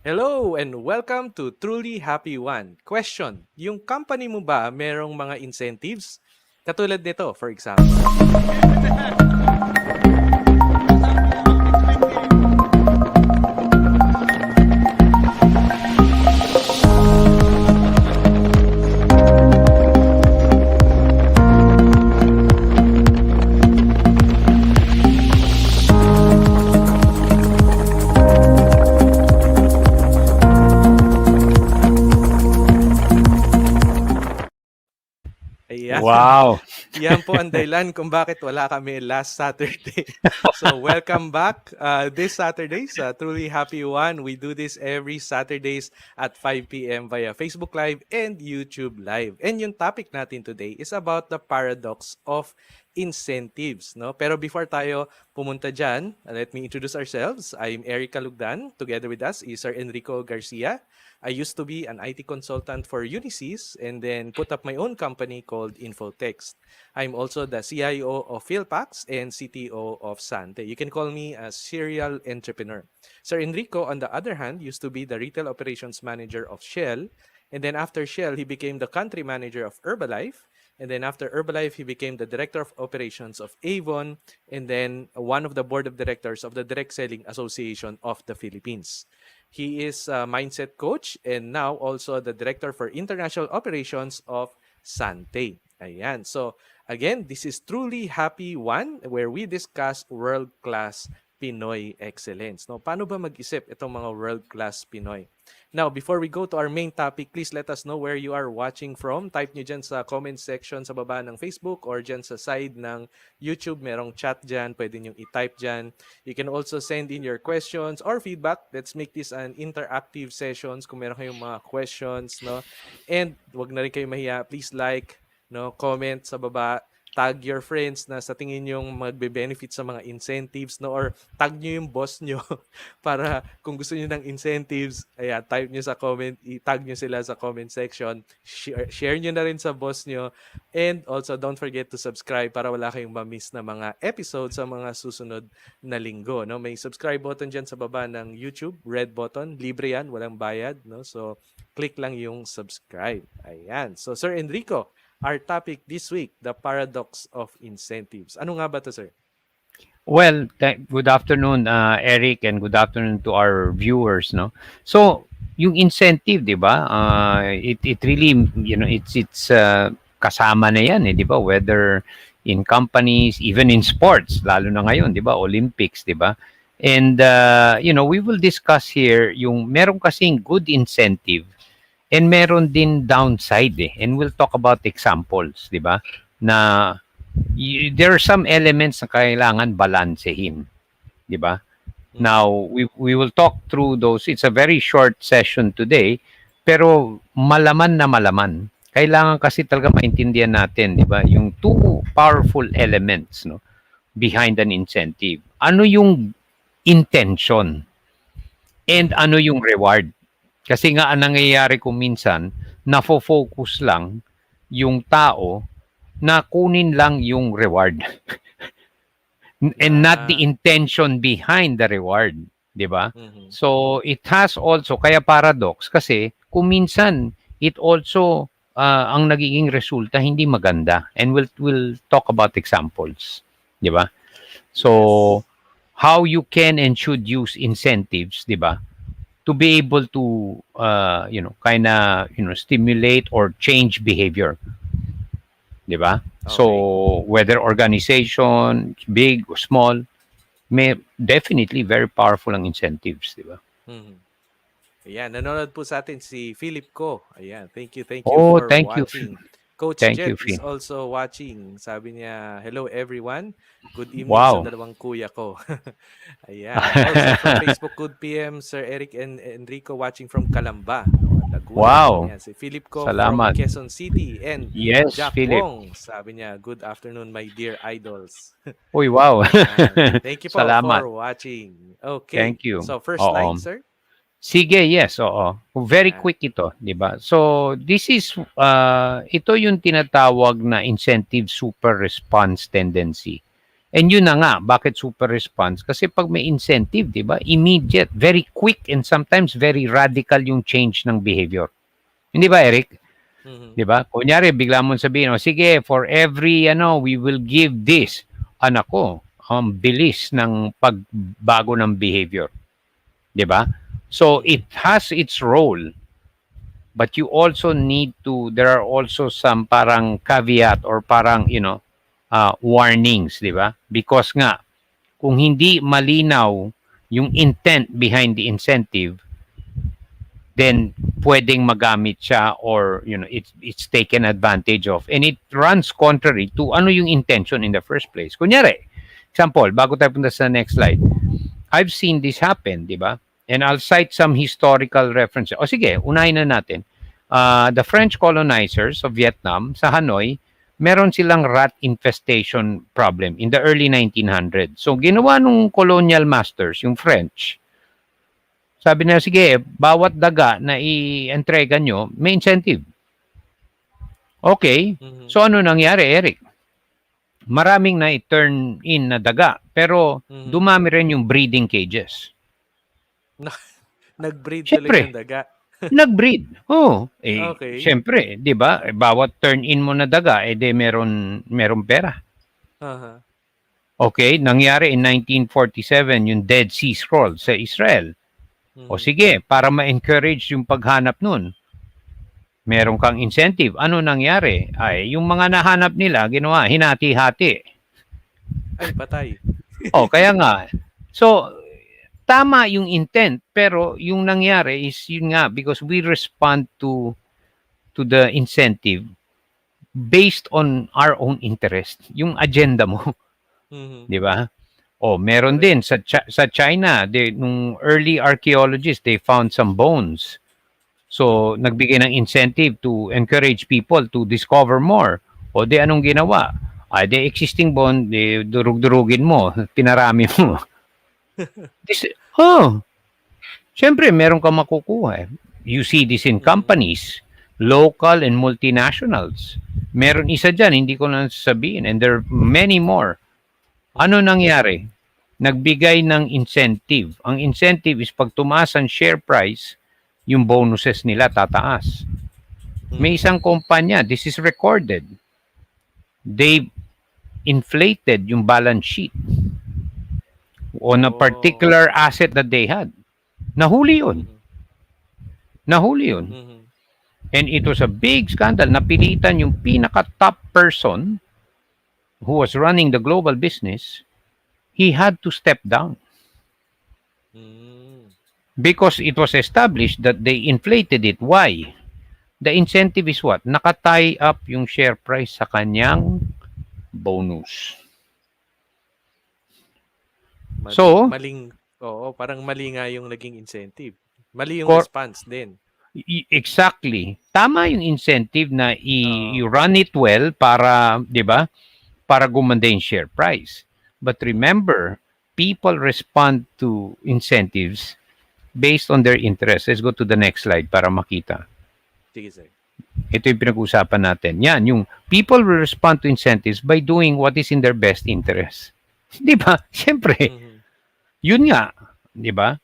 Hello and welcome to Truly Happy One. Question, yung company mo ba merong mga incentives? Katulad nito, for example. Ayan. Wow. Yan po ang dahilan kung bakit wala kami last Saturday. So, welcome back this Saturday sa Truly Happy One. We do this every Saturdays at 5 p.m. via Facebook Live and YouTube Live. And yung topic natin today is about the paradox of incentives. No? Pero before tayo pumunta dyan, let me introduce ourselves. I'm Eric Calugdan. Together with us is Sir Enrico Garcia. I used to be an IT consultant for Unisys and then put up my own company called Infotext. I'm also the CIO of Philpax and CTO of Sante. You can call me a serial entrepreneur. Sir Enrico, on the other hand, used to be the retail operations manager of Shell. And then after Shell, he became the country manager of Herbalife. And then after Herbalife, he became the director of operations of Avon. And then one of the board of directors of the Direct Selling Association of the Philippines. He is a mindset coach and now also the director for international operations of Sante. Ayan. So, again, this is Truly Happy One where we discuss world-class Pinoy excellence. No, paano ba mag-isip itong mga world-class Pinoy? Now, before we go to our main topic, please let us know where you are watching from. Type nyo dyan sa comment section sa baba ng Facebook or dyan sa side ng YouTube. Merong chat dyan. Pwede nyo i-type dyan. You can also send in your questions or feedback. Let's make this an interactive sessions kung meron kayong mga questions. No? And wag na rin kayo mahiya. Please like, no, comment sa baba. Tag your friends na sa tingin yung magbe-benefit sa mga incentives, no, or tag nyo yung boss nyo para kung gusto nyo ng incentives, ayan, type nyo sa comment, i-tag nyo sila sa comment section, share nyo na rin sa boss nyo, and also don't forget to subscribe para wala kayong ma-miss na mga episodes sa mga susunod na linggo, no. May subscribe button dyan sa baba ng YouTube, red button, libre yan, walang bayad, no, so click lang yung subscribe. Ayan, so Sir Enrico, our topic this week, the paradox of incentives. Ano nga ba to, sir? Well, good afternoon, Eric, and good afternoon to our viewers. No, so yung incentive, di ba? It really, it's kasama na yan, di ba? Whether in companies, even in sports, lalo na ngayon, di ba? Olympics, di ba? And we will discuss here yung meron kasing good incentive. And meron din downside and we'll talk about examples, di ba? Na there are some elements na kailangan balansehin, di ba? Now, we will talk through those. It's a very short session today, pero malaman na malaman. Kailangan kasi talaga maintindihan natin, di ba? Yung two powerful elements, no, behind an incentive. Ano yung intention? And ano yung reward? Kasi nga ang nangyayari kung minsan, nafo-focus lang yung tao na kunin lang yung reward. And not the intention behind the reward. Di ba? So, it has also, kaya paradox, kasi kung minsan, it also, ang nagiging resulta, hindi maganda. And we'll talk about examples. Di ba? So, how you can and should use incentives, di ba? To be able to, stimulate or change behavior. Diba? Okay. So, whether organization, big or small, may definitely very powerful ang incentives. Diba? Ayan, nanonood po sa atin si Philip Ko. Ayan, thank you for watching. Coach Jet is also watching. Sabi niya, hello everyone. Good evening sa dalawang kuya ko. Ayan. Also from Facebook, good PM, Sir Eric and Enrico watching from Calamba. Laguna. Wow. Ayan, si Philip Ko Salamat. from Quezon City. And yes, Jack Philip. Wong, sabi niya, good afternoon my dear idols. Uy, wow. Thank you po for watching. Okay. Thank you. So first line, sir? Sige, yes, oo. Very quick ito, di ba? So, this is, ito yung tinatawag na incentive super response tendency. And yun na nga, bakit super response? Kasi pag may incentive, di ba, immediate, very quick, and sometimes very radical yung change ng behavior. Hindi ba, Eric? Mhm. Di ba? Kunyari, bigla mong sabihin, oh, sige, for every, we will give this. Anak ko, ang bilis ng pagbago ng behavior. Di ba? So, Mhm. it has its role, but you also need to, there are also some parang caveat or parang, warnings, di ba? Because nga, kung hindi malinaw yung intent behind the incentive, then pwedeng magamit siya or it's taken advantage of, and it runs contrary to ano yung intention in the first place. Kunyari, example, bago tayo punta sa next slide, I've seen this happen, di ba? And I'll cite some historical references. O sige, unahin na natin. The French colonizers of Vietnam sa Hanoi, meron silang rat infestation problem in the early 1900s. So ginawa nung colonial masters, yung French, sabi na, sige, bawat daga na i-entrega nyo, may incentive. Okay. Mhm. So ano nangyari, Eric? Maraming na i-turn in na daga, pero Mhm. dumami rin yung breeding cages. Na nag-breed tuloy ng Siyempre, daga. nag-breed. Oh, Okay. siyempre, 'di ba? Bawat turn in mo na daga, de meron pera. Uh-huh. Okay, nangyari in 1947 yung Dead Sea Scrolls sa Israel. O Mhm. sige, para ma-encourage yung paghanap nun, meron kang incentive. Ano nangyari? Ay, yung mga nahanap nila, ginawa, hinati-hati. Ay, patay. O, kaya nga. So, tama yung intent, pero yung nangyari is yun nga, because we respond to the incentive based on our own interest. Yung agenda mo, Mhm. di ba? O, meron Correct. din sa China, nung early archaeologists, they found some bones. So, Mhm. nagbigay ng incentive to encourage people to discover more. O di anong ginawa? Ay, di existing bond, di durug-durugin mo, pinarami mo. This, oh, syempre, meron kang makukuha. You see this in Mhm. companies, local and multinationals. Meron isa dyan, hindi ko na sabihin, and there are many more. Ano Mhm. nangyari? Nagbigay ng incentive. Ang incentive is pag tumaas ang share price, yung bonuses nila tataas. May Mhm. isang kumpanya, this is recorded. They inflated yung balance sheet on a Oh. particular asset that they had. Nahuli yun. Mhm. Nahuli yun. Mhm. And it was a big scandal. Napilitan yung pinaka-top person who was running the global business, he had to step down Mm. because it was established that they inflated it. Why? The incentive is what? Nakatie up yung share price sa kanyang bonus. So, Maling oo, parang mali nga yung naging incentive. Mali yung cor- response din. exactly. Tama yung incentive na Oo. i-run it well para, 'di ba? Para gumanda yung share price. But Mhm. remember, people respond to incentives based on their interest. Let's go to the next slide para makita. Sige, sige. Ito yung pinag-uusapan natin. Yan, yung people will respond to incentives by doing what is in their best interest. Di ba? Siyempre, Mhm. yun nga. Di ba?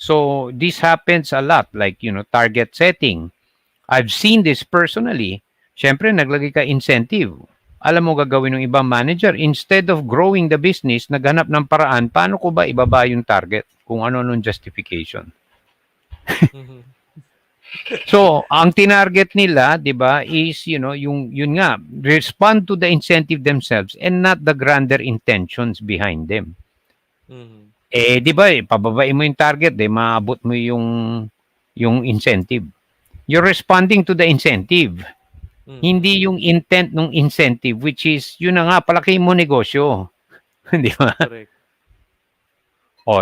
So, this happens a lot. Like, target setting. I've seen this personally. Siyempre, naglagay ka incentive. Alam mo gagawin ng ibang manager, instead of growing the business, naghanap ng paraan, paano ko ba ibaba yung target? Kung ano nung justification. Mhm. So, ang tinarget nila, 'di ba, is yung yun nga, respond to the incentive themselves and not the grander intentions behind them. Mhm. 'Di ba, pababain mo yung target, maabot mo yung incentive. You're responding to the incentive, Mhm. hindi yung intent ng incentive, which is yun na nga, palaki mo negosyo. 'Di ba? Correct.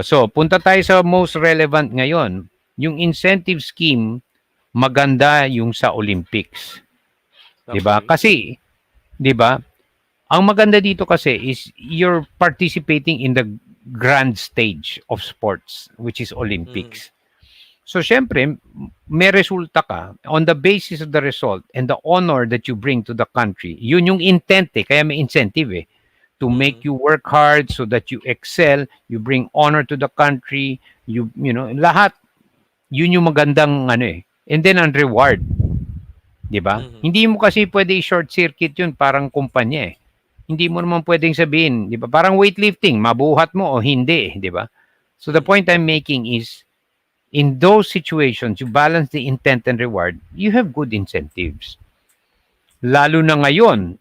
So punta tayo sa most relevant ngayon. Yung incentive scheme, maganda yung sa Olympics. 'Di ba? Okay. Kasi 'di ba? Ang maganda dito kasi is you're participating in the grand stage of sports, which is Mhm. Olympics. So syempre, may resulta ka on the basis of the result and the honor that you bring to the country. Yun yung intent kaya may incentive to make Mhm. you work hard so that you excel, you bring honor to the country, you know, lahat yun yung magandang ano eh. And then ang reward, 'di ba? Mhm. Hindi mo kasi pwede short circuit yun parang kumpanya eh. Hindi mo naman pwedeng sabihin, 'di ba? Parang weightlifting, mabuhat mo o hindi, 'di ba? So the Mhm. point I'm making is in those situations, you balance the intent and reward, you have good incentives. Lalo na ngayon,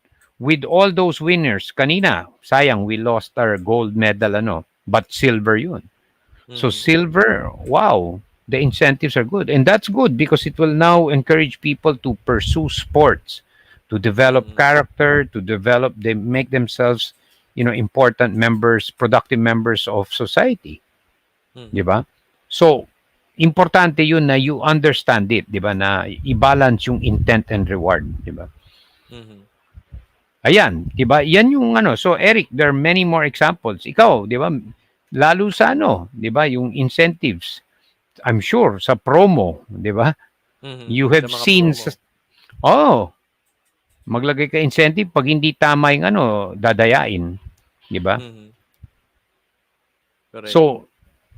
with all those winners, kanina, sayang, we lost our gold medal, ano, but silver yun. So Mhm. silver, wow, the incentives are good. And that's good because it will now encourage people to pursue sports, to develop Mhm. character, to develop, they make themselves, you know, important members, productive members of society. Di Mhm. ba? So, importante yun na you understand it, di ba? Na i-balance yung intent and reward, di ba? Mhm. Ayan, 'di ba? Yan yung ano. So Eric, there are many more examples. Ikaw, 'di ba? Lalo sa ano, 'di ba, yung incentives. I'm sure sa promo, 'di ba? Mhm. You Sa have mga seen promo. oh, maglagay ka incentive pag hindi tama yung ano, dadayain, 'di ba? Mhm. Correct. So,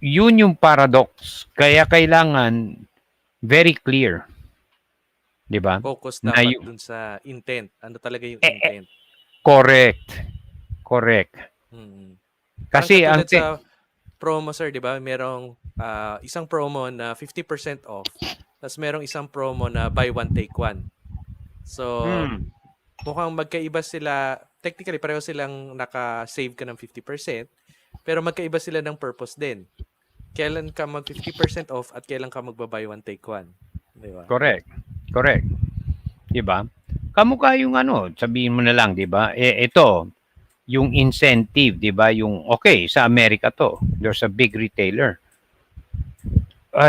yun yung paradox. Kaya kailangan very clear, 'di ba? Focus Na dapat yung dun sa intent. Ano talaga yung eh, eh, intent? correct. Correct. Mhm. Parang Kasi katulad sa promo, sir, 'di ba? Merong isang promo na 50% off. Tapos merong isang promo na buy one take one. So, hmm, mukhang magkaiba sila. Technically, pareho silang naka-save ka ng 50%, pero magkaiba sila ng purpose din. Kailan ka mag 50% off at kailan ka magba-buy one take one, 'di ba? correct. Correct. 'Di ba? Kamukha yung ano, sabihin mo na lang, 'di ba? Eh ito, yung incentive, 'di ba? Yung okay, sa Amerika to. There's a big retailer.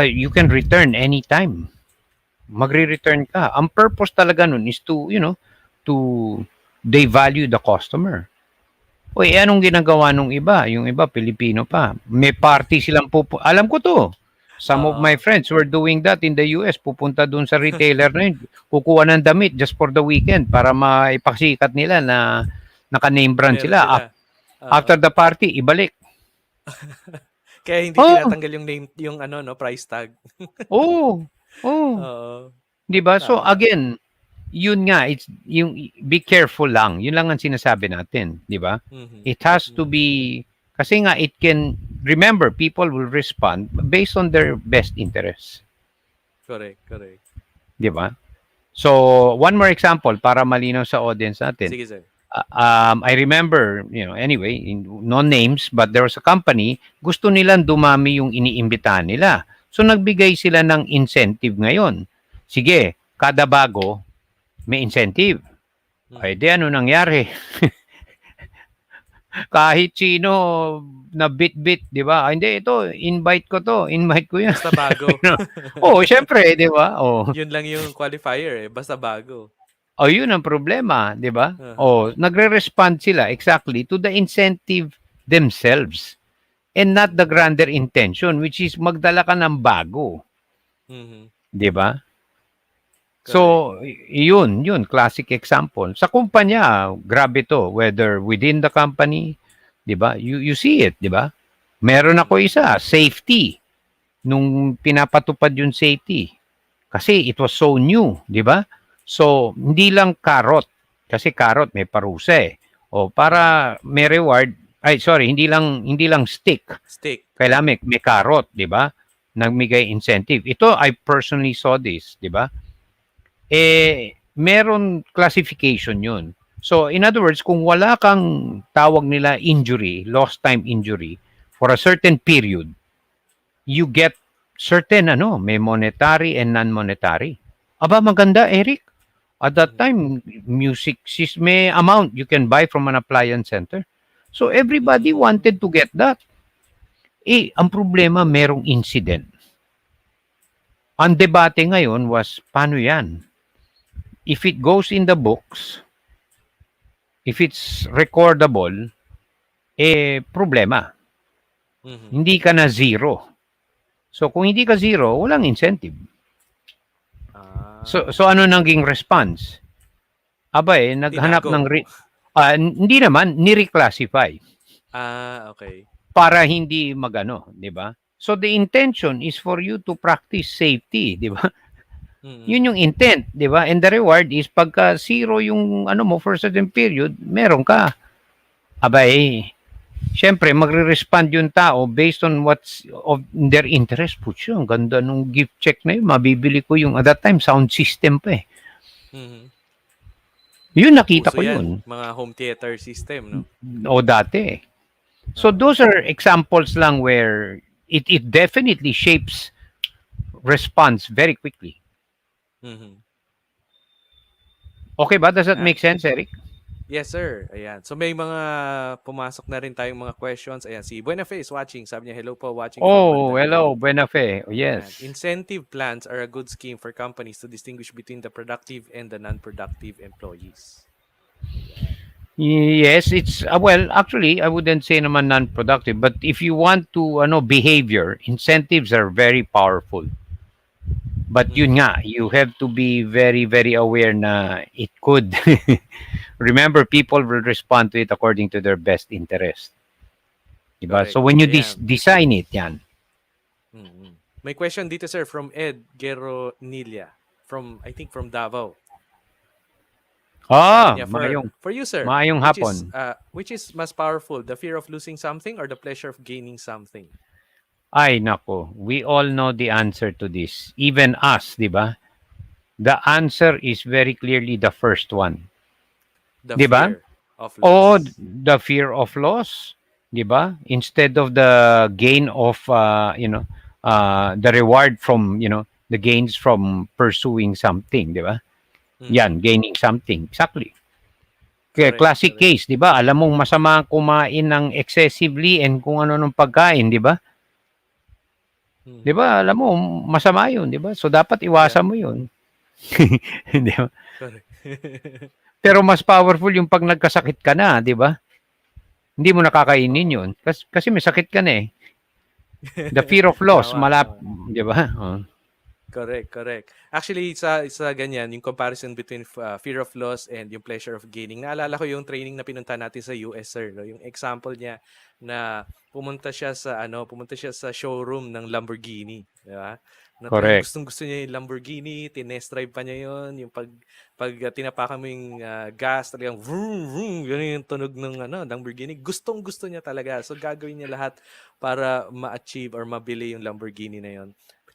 You can return anytime. Mhm. Magre-return ka. Ang purpose talaga nun is to, you know, to they value the customer. O anong ginagawa nung iba? Yung iba, Pilipino pa. May party silang alam ko to. Some of my Oo. friends were doing that in the US. Pupunta dun sa retailer na yun. Kukuha ng damit just for the weekend para maipasikat nila na naka-name brand Meron sila. sila. After Oo. the party, ibalik. Kaya hindi Oh, tinatanggal yung name, yung ano, no, price tag. oh, oh. Oo. 'Di ba? So Tama. again, yun nga, it's yung be careful lang. Yun lang ang sinasabi natin, 'di ba? Mhm. It has to Mhm. be kasi nga it can remember people will respond based on their best interests, Correct, correct. 'di ba? So, one more example para malinaw sa audience natin. Sige, sir. I remember, you know, anyway, no names, but there was a company, gusto nilang dumami yung iniimbitahan nila. So, nagbigay sila ng incentive ngayon. Sige, kada bago, may incentive. Ay, Mhm. di ano nangyari? Kahit sino na bit-bit, di ba? Ah, hindi, ito, invite ko yan. Basta bago. Oh, syempre, di ba? Oh, Yun lang yung qualifier, eh, basta bago. oh, yun ang problema, di ba? Uh-huh. Oh, nagre-respond sila exactly to the incentive themselves and not the Mhm. grander intention which is magdala ka ng bago, Mhm. 'di ba? Correct. So, yun, classic example. Sa kumpanya, grabe to, whether within the company, 'di ba? You see it, 'di ba? Meron ako Mhm. isa, safety. Nung pinapatupad yung safety, kasi it was so new, 'di ba? So, hindi lang carrot, kasi carrot may parusa eh. O Mhm. para may reward, ay sorry, hindi lang stick. Stick. Kailangan may carrot, 'di ba? Nagmigay incentive. Ito I personally saw this, 'di ba? Meron classification 'yun. So, in other words, kung wala kang tawag nila injury, lost time injury for a certain period, you get certain ano, may monetary and non-monetary. Aba maganda, Eric. At that Mhm. time, music may amount you can buy from an appliance center. So everybody Mm. wanted to get that. Ang problema, merong incident. Ang debate ngayon was, paano yan? If it goes in the books, if it's recordable, problema. Mhm. Hindi ka na zero. So kung hindi ka zero, walang incentive. Ah, So ano okay. naging response? Aba naghanap Tinago. ng Hindi naman, ni-reclassify Okay. para hindi magano, 'di ba? So the intention is for you to practice safety, 'di ba? Mm. Yun yung intent, 'di ba? And the reward is pagka zero yung ano mo for a certain period, meron ka. Abay, syempre magre-respond yung tao based on what's of their interest. Putya, ang ganda nung gift check na yun. Mabibili ko yung at that time sound system pa eh. Mhm. Yun nakita Uso ko 'yan, yun. mga home theater system 'no? O dati eh. So Oo. those are examples lang where it definitely shapes response very quickly. Mhm. Okay ba? Does that Ah, make sense, Eric? yes sir, ayan. So may mga pumasok na rin tayong mga questions. Ayan, si Buenafe is watching. Sabi niya, "Hello po, watching from Oh, hello, Mandaluyong." buena fe. Ayan. Yes. Incentive plans are a good scheme for companies to distinguish between the productive and the non-productive employees. Ayan. Yes, it's well, actually, I wouldn't say naman non-productive, but if you want to behavior, incentives are very powerful. But yun Mhm. nga, you have to be very very aware na it could remember people will respond to it according to their best interest. Diba? So Correct. when you Ayan. design it, yan. Mm. May question dito sir from Ed Geronilla from I think from Davao. Sabi niya Mayong for you sir, Maayong hapon. which is mas powerful, the fear of losing something or the pleasure of gaining something? Ay nako, we all know the answer to this. Even us, 'di ba? The answer is very clearly the first one. The 'Di ba? fear of Oo, loss. the fear of loss, 'di ba? Instead of the gain of the reward from, the gains from pursuing something, 'di ba? Mhm. Yan, gaining something. Exactly. Kaya Correct, classic correct. case, 'di ba? Alam mong masama kumain ng excessively and kung ano ng pagkain, 'di ba? 'Di Mhm. ba? Alam mo masama 'yun, 'di ba? So dapat Yeah, iwasan mo 'yun. 'Di ba? correct. Pero mas powerful yung pag nagkasakit ka na, 'di ba? Hindi mo nakakainin Oo. 'yun kasi may sakit ka na eh. The fear of loss, Tama, tama. 'di ba? Oh. Correct, correct. Actually, sa ganyan, yung comparison between fear of loss and yung pleasure of gaining. Naalala ko yung training na pinunta natin sa US, sir. No? Yung example niya na pumunta siya sa showroom ng Lamborghini, di ba? Na talagang Correct. gustong-gusto niya yung Lamborghini, tinest drive pa niya yon, yung tinapakan mo yung gas, talagang vroom, vroom, yun yung tunog ng Lamborghini. Gustong-gusto niya talaga. So gagawin niya lahat para ma-achieve or mabili yung Lamborghini na yon.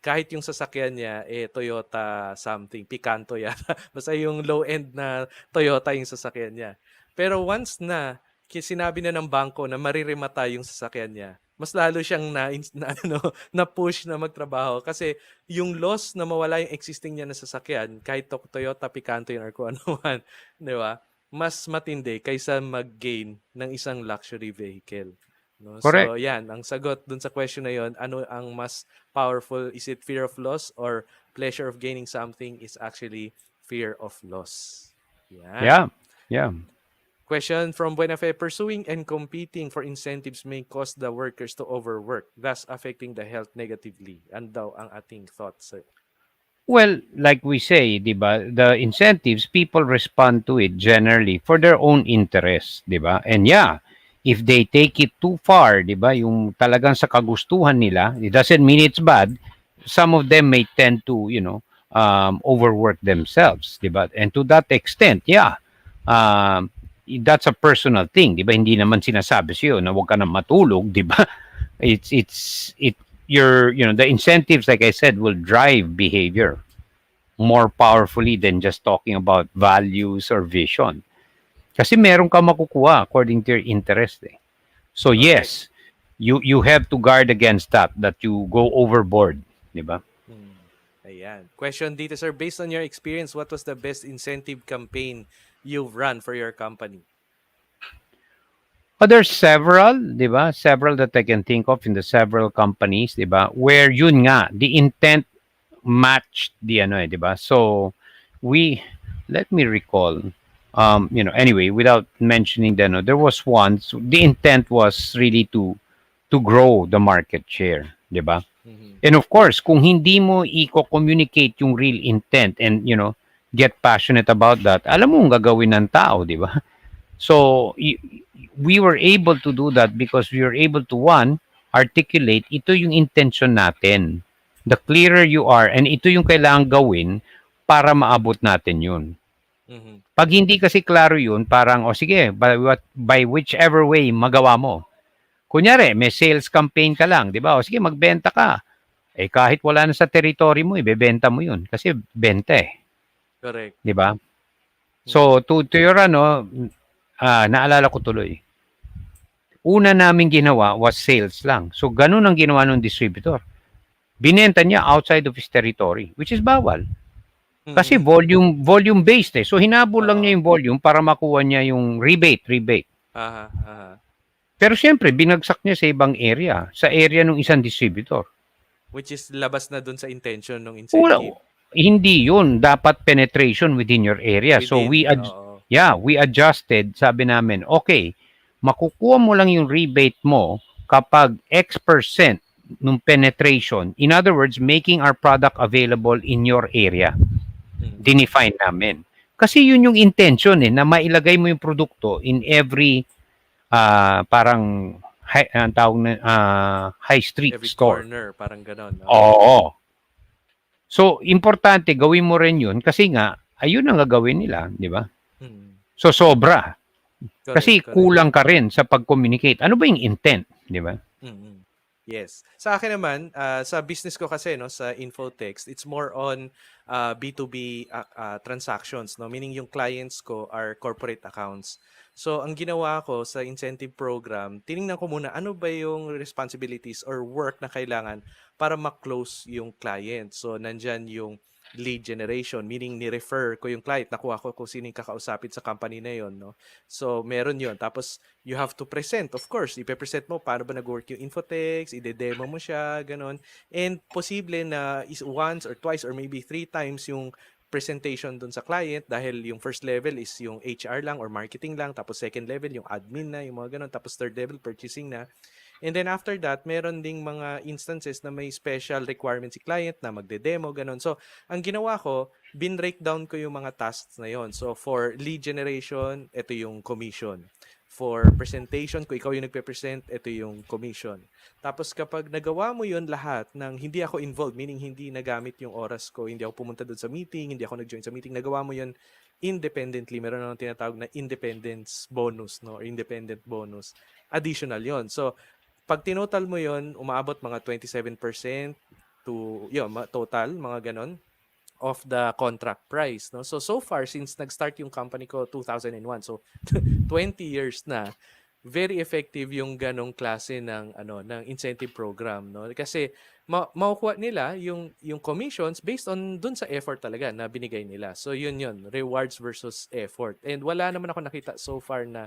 Kahit yung sasakyan niya, Toyota something, Picanto yata. Basta yung low-end na Toyota yung sasakyan niya. Pero once na sinabi na ng bangko na maririmata yung sasakyan niya, mas lalo siyang na push na magtrabaho kasi yung loss na mawala yung existing niya na sasakyan, kahit Toyota Picanto yun or kung ano man, di ba? Mas matindi kaysa mag-gain ng isang luxury vehicle. No? Correct. So, yan. Ang sagot dun sa question na yon, ano ang mas powerful? Is it fear of loss or pleasure of gaining something is actually fear of loss? Yan. Yeah. Yeah. Question from Buenafe. Pursuing and competing for incentives may cause the workers to overwork, thus affecting the health negatively. Ano daw ang ating thoughts, sir? Well, like we say, 'di ba, the incentives people respond to it generally for their own interests, 'di ba? And yeah, if they take it too far, 'di ba, yung talagang sa kagustuhan nila, it doesn't mean it's bad. Some of them may tend to, overwork themselves, 'di ba? And to that extent, yeah. That's a personal thing, 'di ba? Hindi naman sinasabi sa'yo na huwag ka na matulog, 'di ba? It the incentives, like I said, will drive behavior more powerfully than just talking about values or vision. Kasi meron ka makukuha according to your interest eh. So Correct. yes, you have to guard against that you go overboard, 'di ba? Hmm. Ayan. Question dito, sir. Based on your experience, what was the best incentive campaign you've run for your company? But there's several, 'di ba? Several that I can think of in the several companies, 'di ba? Where yun nga, the intent matched the ano, 'di ba? So we let me recall. Anyway, without mentioning the no, there was one. So the intent was really to grow the market share, 'di ba? Mhm. And of course, kung hindi mo i-communicate yung real intent and get passionate about that, alam mo ang gagawin ng tao, 'di ba? So we were able to do that because we were able to, one, articulate ito yung intention natin. The clearer you are, and ito yung kailangan gawin para maabot natin yun. Mhm. Pag hindi kasi klaro yun, parang, o sige, by whichever way magawa mo. Kunyari, may sales campaign ka lang, di ba? O sige, magbenta ka. Eh kahit wala na sa territory mo, ibebenta mo yun. Kasi benta eh. Correct. Di ba? Mhm. So, to your ano, naalala ko tuloy. Una namin ginawa was sales lang. So, ganun ang ginawa ng distributor. Binenta niya outside of his territory, which is bawal. Kasi Mhm. volume based eh. So, hinabol lang niya Oo. yung volume para makuha niya yung rebate. Aha, aha. Pero siyempre, binagsak niya sa ibang area, sa area ng isang distributor. Which is labas na dun sa intention ng Wala, incentive. hindi yun. Dapat penetration within your area. So Within, oo. we adjusted. Sabi namin, okay, makukuha mo lang yung rebate mo kapag X% ng penetration. In other words, making our product available in your area. Mhm. Dinefine namin. Kasi yun yung intention na mailagay mo yung produkto in every parang ang tawag na high street Every store. corner, parang ganon. Oo. Oo. So, importante gawin mo rin yun kasi nga, ayun ang gagawin nila, di ba? Mhm. So, sobra. Correct, Kasi correct. kulang ka rin sa pag-communicate. Ano ba yung intent, di ba? Mhm. Yes. Sa akin naman, sa business ko kasi, no, sa Infotext, it's more on B2B transactions, no? Meaning yung clients ko are corporate accounts. So, ang ginawa ko sa incentive program, tiningnan ko muna ano ba yung responsibilities or work na kailangan para ma-close yung client. So, nandyan yung lead generation, meaning ni-refer ko yung client, nakuha ko kung sino yung kakausapin sa company na yon, no? So, meron yon. Tapos, you have to present. Of course, ipe-present mo paano ba nag-work yung Infotext, ide-demo mo siya, ganon. And posible na is once or twice or maybe 3 times yung presentation dun sa client dahil yung first level is yung HR lang or marketing lang, tapos second level yung admin na, yung mga ganon, tapos third level purchasing na. And then after that, meron ding mga instances na may special requirement si client na magde-demo, ganun. So, ang ginawa ko, bin-breakdown ko yung mga tasks na yon. So, for lead generation, ito yung commission. For presentation, kung ikaw yung nagpe-present, ito yung commission. Tapos kapag nagawa mo yun lahat ng hindi ako involved, meaning hindi nagamit yung oras ko, hindi ako pumunta doon sa meeting, hindi ako nag-join sa meeting, nagawa mo yun independently. Meron nang tinatawag na independence bonus, no? Or independent bonus. Additional yon. So, pag tinotal mo yon, umaabot mga 27% to, yun, total, mga ganon, of the contract price, no? So far, since nag-start yung company ko 2001, so 20 years na, very effective yung ganong klase ng incentive program, no? Kasi makukuha nila yung commissions based on dun sa effort talaga na binigay nila. So yun, rewards versus effort. And wala naman ako nakita so far na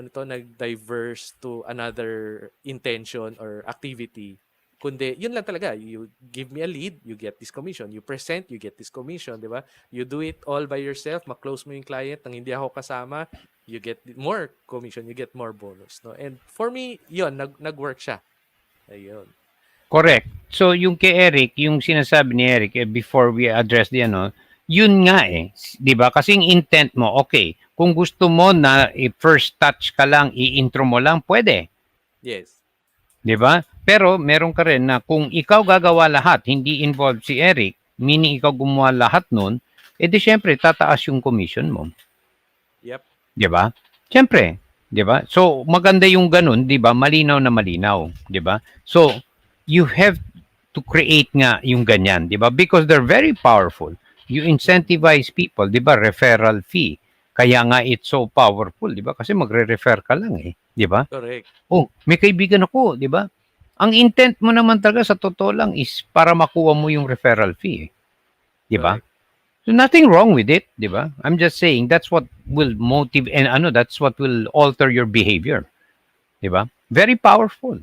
nag-diverse to another intention or activity. Kundi, yun lang talaga. You give me a lead, you get this commission. You present, you get this commission, di ba? You do it all by yourself, ma-close mo yung client nang hindi ako kasama, you get more commission, you get more bonus, no? And for me, yun, nag-work siya. Ayun. Correct. So, yung kay Eric, yung sinasabi ni Eric, before we address the yun nga eh. Di ba? Kasi yung intent mo, okay, kung gusto mo na first touch ka lang, i-intro mo lang, pwede. Yes. Di ba? Pero meron ka rin na kung ikaw gagawa lahat, hindi involved si Eric, meaning ikaw gumawa lahat nun, edi syempre tataas yung commission mo. Yep. Di ba? Syempre, di ba? So maganda yung ganun, di ba? Malinaw na malinaw, di ba? So you have to create nga yung ganyan, di ba? Because they're very powerful. You incentivize people, di ba? Referral fee. Kaya nga it's so powerful, di ba? Kasi magre-refer ka lang eh, di ba? Correct. Oh, may kaibigan ako, di ba? Ang intent mo naman talaga sa totoo lang is para makuha mo yung referral fee, di ba? Correct. So nothing wrong with it, di ba? I'm just saying that's what will motivate and that's what will alter your behavior, di ba? Very powerful.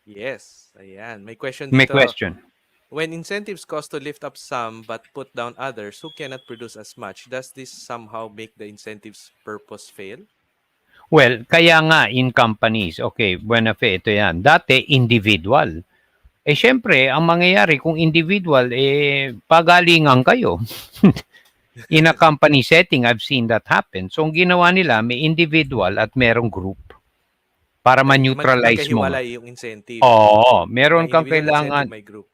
Yes. Ayan. May question May dito. question. When incentives cost to lift up some but put down others who cannot produce as much, does this somehow make the incentives purpose fail? Well, kaya nga in companies, okay, buena fe, ito yan. Dati, individual. Eh, syempre, ang mangyayari kung individual, pagalingan kayo. In a company setting, I've seen that happen. So, ang ginawa nila, may individual at merong group para ma-neutralize mo. Magkahiwalay yung incentive. Oo, meron May kang individual incentive, kailangan. may group.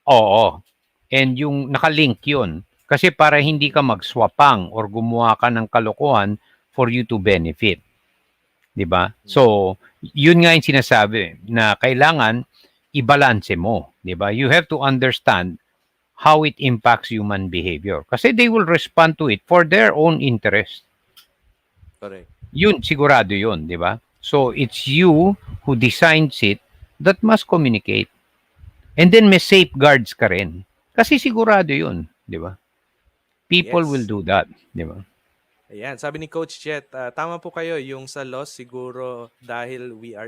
Oo. And yung nakalink yun. Kasi para hindi ka magswapang or gumawa ka ng kalokohan for you to benefit. 'Di ba? So, yun nga yung sinasabi na kailangan ibalanse mo, 'di ba? You have to understand how it impacts human behavior. Kasi they will respond to it for their own interest. Correct. Yun, sigurado yun, 'di ba? So, it's you who designs it that must communicate. And then may safeguards ka rin. Kasi sigurado yun, 'di ba? People will Yes. do that, 'di ba? Ayan, sabi ni Coach Jet, tama po kayo, yung sa loss siguro dahil we are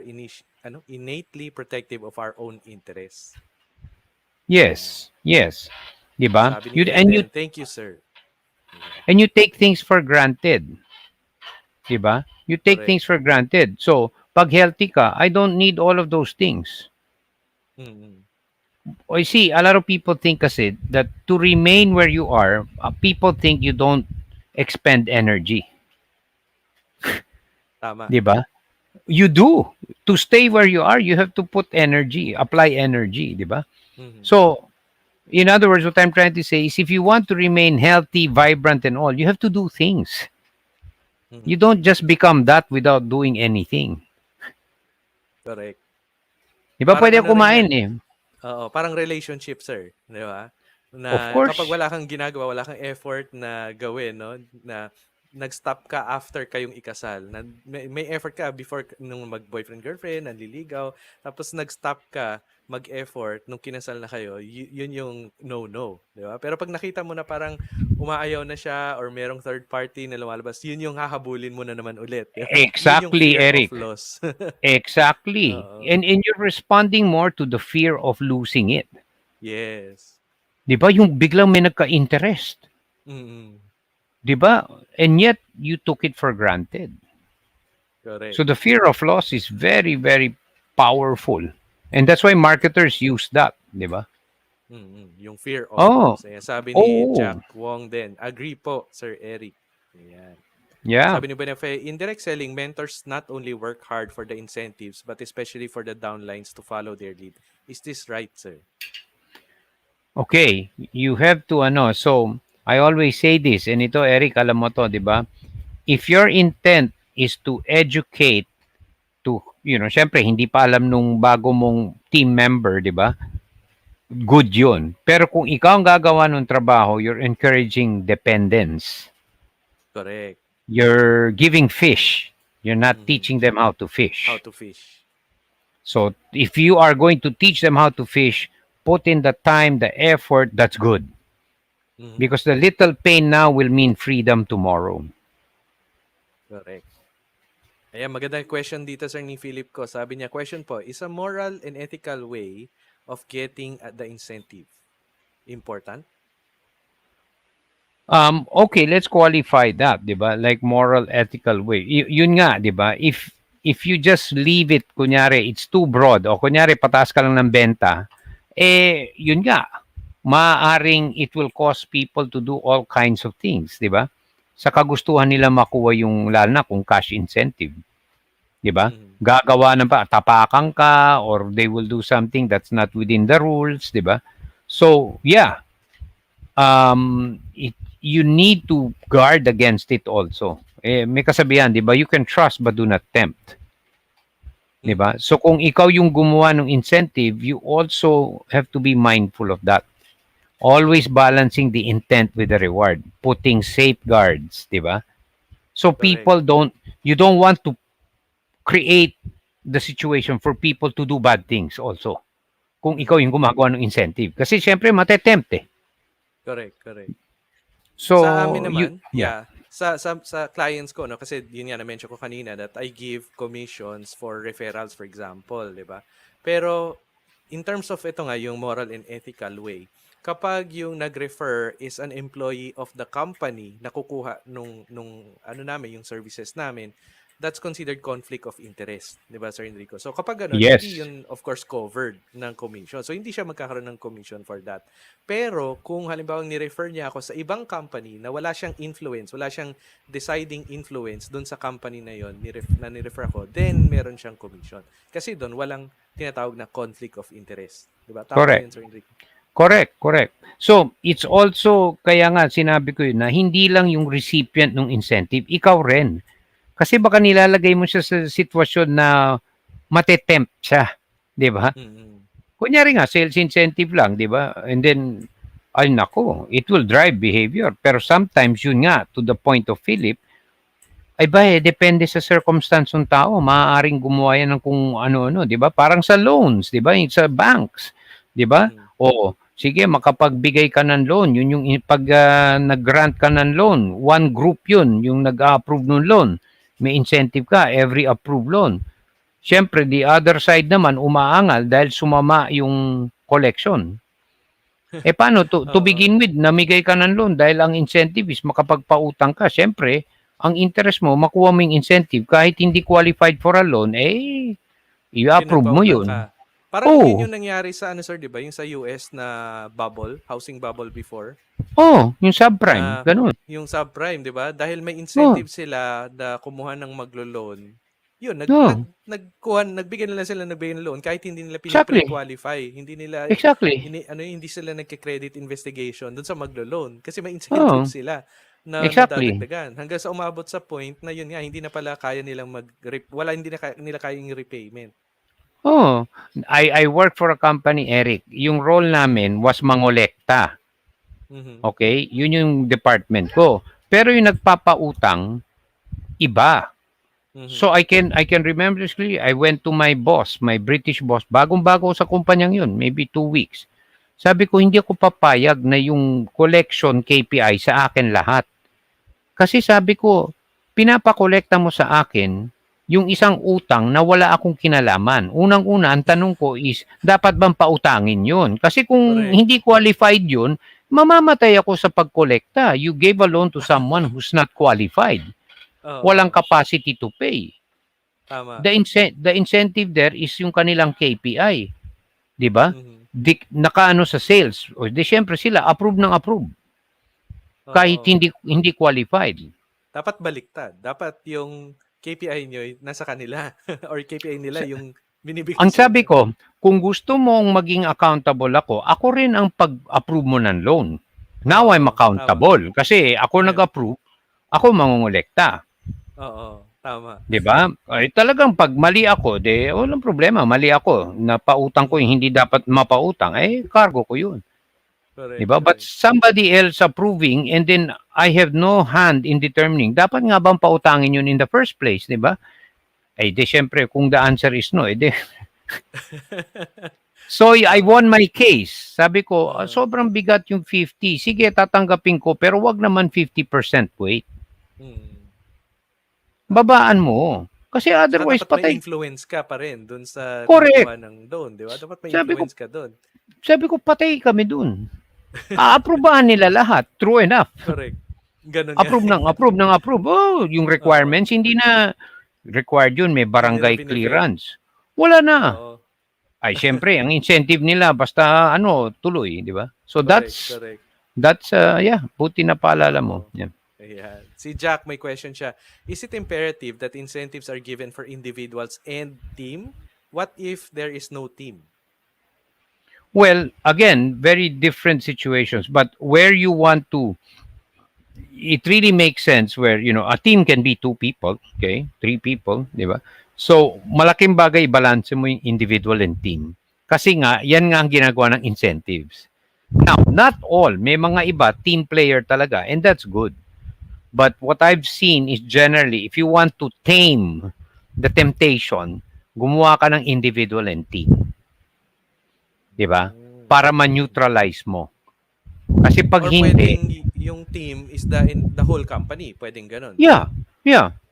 innately protective of our own interests. Ayan. Yes. Yes. 'Di ba? Sabi ni You and you Eden, thank you, sir. Ayan. and you take things for granted. 'Di ba? You take Correct. things for granted. So, pag healthy ka, I don't need all of those things. Mm-hmm. I see, a lot of people think kasi that to remain where you are, people think you don't expend energy. Tama. 'Di ba? You do. To stay where you are, you have to put energy, apply energy, 'di ba? Mm-hmm. So, in other words, what I'm trying to say is if you want to remain healthy, vibrant, and all, you have to do things. You Mm-hmm. don't just become that without doing anything. Correct. Di ba Parang pwede ano ako rin kumain yan. eh? Oo, parang relationship, sir. Di ba? Of Na kapag course. wala kang ginagawa, wala kang effort na gawin, no? Na nag-stop ka after kayong ikasal. Na may effort ka before nung mag-boyfriend-girlfriend, nanliligaw. Tapos nag-stop ka mag-effort nung kinasal na kayo, yun yung no-no. Di ba? Pero pag nakita mo na parang umaayaw na siya or merong third party na lumalabas, yun yung hahabulin mo na naman ulit. Di ba? Yun yung Exactly, fear of Eric. loss. Exactly. Oo. And you're responding more to the fear of losing it. Yes. Di ba? Yung biglang may nagka-interest. Mm-mm. Di ba? And yet, you took it for granted. Correct. So the fear of loss is very, very powerful. And that's why Correct. marketers use that. Di ba? Yung fear of Oh, loss. Ayan, sabi ni oh, Jack Wong din. Agree po, Sir Eric. Ayan. yeah. Sabi ni Benefe, indirect selling mentors not only work hard for the incentives but especially for the downlines to follow their lead. Is this right, sir? Okay, you have to so I always say this, and ito Eric, alam mo to, 'di ba? If your intent is to educate syempre hindi pa alam nung bago mong team member, 'di ba? Good 'yun. Pero kung ikaw ang gagawa ng trabaho, you're encouraging dependence. Correct. You're giving fish. You're not Mm-hmm. teaching them how to How fish. to fish. So if you are going to teach them how to fish, put in the time, the effort, that's good. Mm-hmm. Because the little pain now will mean freedom tomorrow. Correct. Ayan, magandang question dito, sir, ni Philip ko. Sabi niya, question po, is a moral and ethical way of getting at the incentive important? Okay, let's qualify that, 'di ba? Like moral, ethical way. Yun nga, 'di ba? If you just leave it, kunyari, it's too broad, o kunyari, pataas ka lang ng benta, yun nga, maaaring it will cause people to do all kinds of things, 'di ba? Sa kagustuhan nila makuha yung, lalo na kung cash incentive, 'di ba? Mm-hmm. Gagawa ng tapakan ka or they will do something that's not within the rules, 'di ba? So, yeah, you need to guard against it also. May kasabihan, 'di ba? You can trust but do not tempt. 'Di ba? So kung ikaw yung gumawa ng incentive, you also have to be mindful of that. Always balancing the intent with the reward, putting safeguards, 'di ba? So Correct. you don't want to create the situation for people to do bad things also. Kung ikaw yung gumagawa ng incentive. Kasi syempre matetempt eh. Correct, correct. Sa amin So, naman, yeah. yeah, sa clients ko, no, kasi yun nga na-mention ko kanina that I give commissions for referrals, for example, di ba? Pero in terms of ito nga, yung moral and ethical way, kapag yung nag-refer is an employee of the company na kukuha nung ano namin, yung services namin, that's considered conflict of interest, 'di ba, Sir Enrico? So kapag ganun, hindi Yes. 'yun of course covered ng commission. So hindi siya magkakaroon ng commission for that. Pero kung halimbawa ni-refer niya ako sa ibang company na wala siyang influence, wala siyang deciding influence doon sa company na 'yon, na ni-refer ako, then meron siyang commission. Kasi doon walang tinatawag na conflict of interest, 'di ba? Tama ba Correct. 'yun, Sir Enrico? Correct. So, it's also, kaya nga sinabi ko yun, na hindi lang yung recipient ng incentive, ikaw rin. Kasi baka nilalagay mo siya sa sitwasyon na matetempt siya, 'di ba? Mm. Kunyari nga sales incentive lang, 'di ba? And then ay nako, it will drive behavior. Pero sometimes yun nga to the point of Philip, ay ba depende sa circumstance ng tao, maaaring gumawa yan ng kung ano-ano, 'di ba? Parang sa loans, 'di ba? Sa banks, 'di ba? Mm. Oo, sige makapagbigay ka ng loan, yun yung pag nag-grant ka ng loan, one group yun, yung nag-approve ng loan. May incentive ka every approved loan. Siyempre, the other side naman umaangal dahil sumama yung collection. Paano? To Oo. begin with, namigay ka ng loan dahil ang incentive is makapagpautang ka. Siyempre, ang interest mo, makuha mo yung incentive kahit hindi qualified for a loan, Kasi i-approve mo nagpautang yun. ka. Parang yun Oo. yung nangyari sa ano, sir, 'di ba? Yung sa US na bubble, housing bubble before, Oo, yung subprime. na Ganun. yung subprime, 'di ba? Dahil may Oo. incentive sila na kumuha ng maglo-loan. Yun, Oo. nagbigay na lang sila nagbigay ng loan kahit hindi nila Exactly. pre-qualify, hindi nila Exactly. hindi sila nagke-credit investigation doon sa maglo-loan kasi may incentive Oo. sila na Exactly. madadagdagan hanggang sa umabot sa point na yun nga hindi na pala kaya nilang hindi na nila kaya yung repayment. Oo. I work for a company, Eric. Yung role namin was mangolekta. Mhm. Okay? Yun yung department ko. Pero yung nagpapautang, iba. Mhm. So I can remember this clearly. I went to my boss, my British boss. Bagong-bago sa kumpanyang yun, maybe 2 weeks. Sabi ko, hindi ako papayag na yung collection KPI sa akin lahat. Kasi sabi ko, pinapakolekta mo sa akin yung isang utang na wala akong kinalaman. Unang-una, ang tanong ko is, dapat bang pautangin yun? Kasi kung Correct. hindi qualified yun, mamamatay ako sa pagkolekta. You gave a loan to someone who's not qualified. Walang Oo. capacity to pay. Tama. The incentive there is yung kanilang KPI. Di ba? Mhm. Nakaano sa sales. O di syempre sila, approve ng approve. Kahit Oo. hindi qualified. Dapat baliktad. Dapat yung KPI nyo nasa kanila or KPI nila yung binibigay Ang sa sabi inyo. ko, kung gusto mong maging accountable ako rin ang pag-approve mo ng loan. Now I'm Oo, tama. accountable kasi ako Yeah. nag-approve, ako mangungulekta. Oo, tama. 'Di ba? Ay talagang pag mali ako, walang problema, mali ako. Napautang ko yung Mhm. hindi dapat mapautang, cargo ko 'yun. 'Di Correct, ba? But correct. somebody else approving and then I have no hand in determining, dapat nga bang pautangin yun in the first place, 'di ba? Di syempre kung the answer is no, So, I Tama. won my case. Sabi ko, Uh-huh. sobrang bigat yung 50. Sige, tatanggapin ko, pero wag naman 50% weight. Mm. Tama. Babaan mo. Kasi Tsaka otherwise, dapat may patay. influence ka pa rin dun sa Correct. kumukuha ng loan, di ba? Dapat may Sabi ko, influence ka dun. sabi ko, patay kami dun. Aaprubahan nila lahat. True enough. Correct. Ganun nga. Approve ng approve ng approve. Oh, yung Oo. requirements, hindi na required yun. May Hindi nila barangay pinefed. clearance. Wala na. Oo. Ay, syempre, ang incentive nila, basta tuloy, di ba? So, Correct, that's, correct. yeah, buti na paalala mo. Oo. Yeah. Ayan. Si Jack, may question siya. Is it imperative that incentives are given for individuals and team? What if there is no team? Well, again, very different situations, but where you want to, it really makes sense where, a team can be 2 people, okay, 3 people, di ba? So, malaking bagay, balance mo yung individual and team. Kasi nga, yan nga ang ginagawa ng incentives. Now, not all. May mga iba, team player talaga, and that's good. But what I've seen is generally, if you want to tame the temptation, gumawa ka ng individual and team. Di ba? Para ma-neutralize mo. Kasi pag Or hindi, pwedeng yung team is the whole company. Pwedeng ganun. yeah,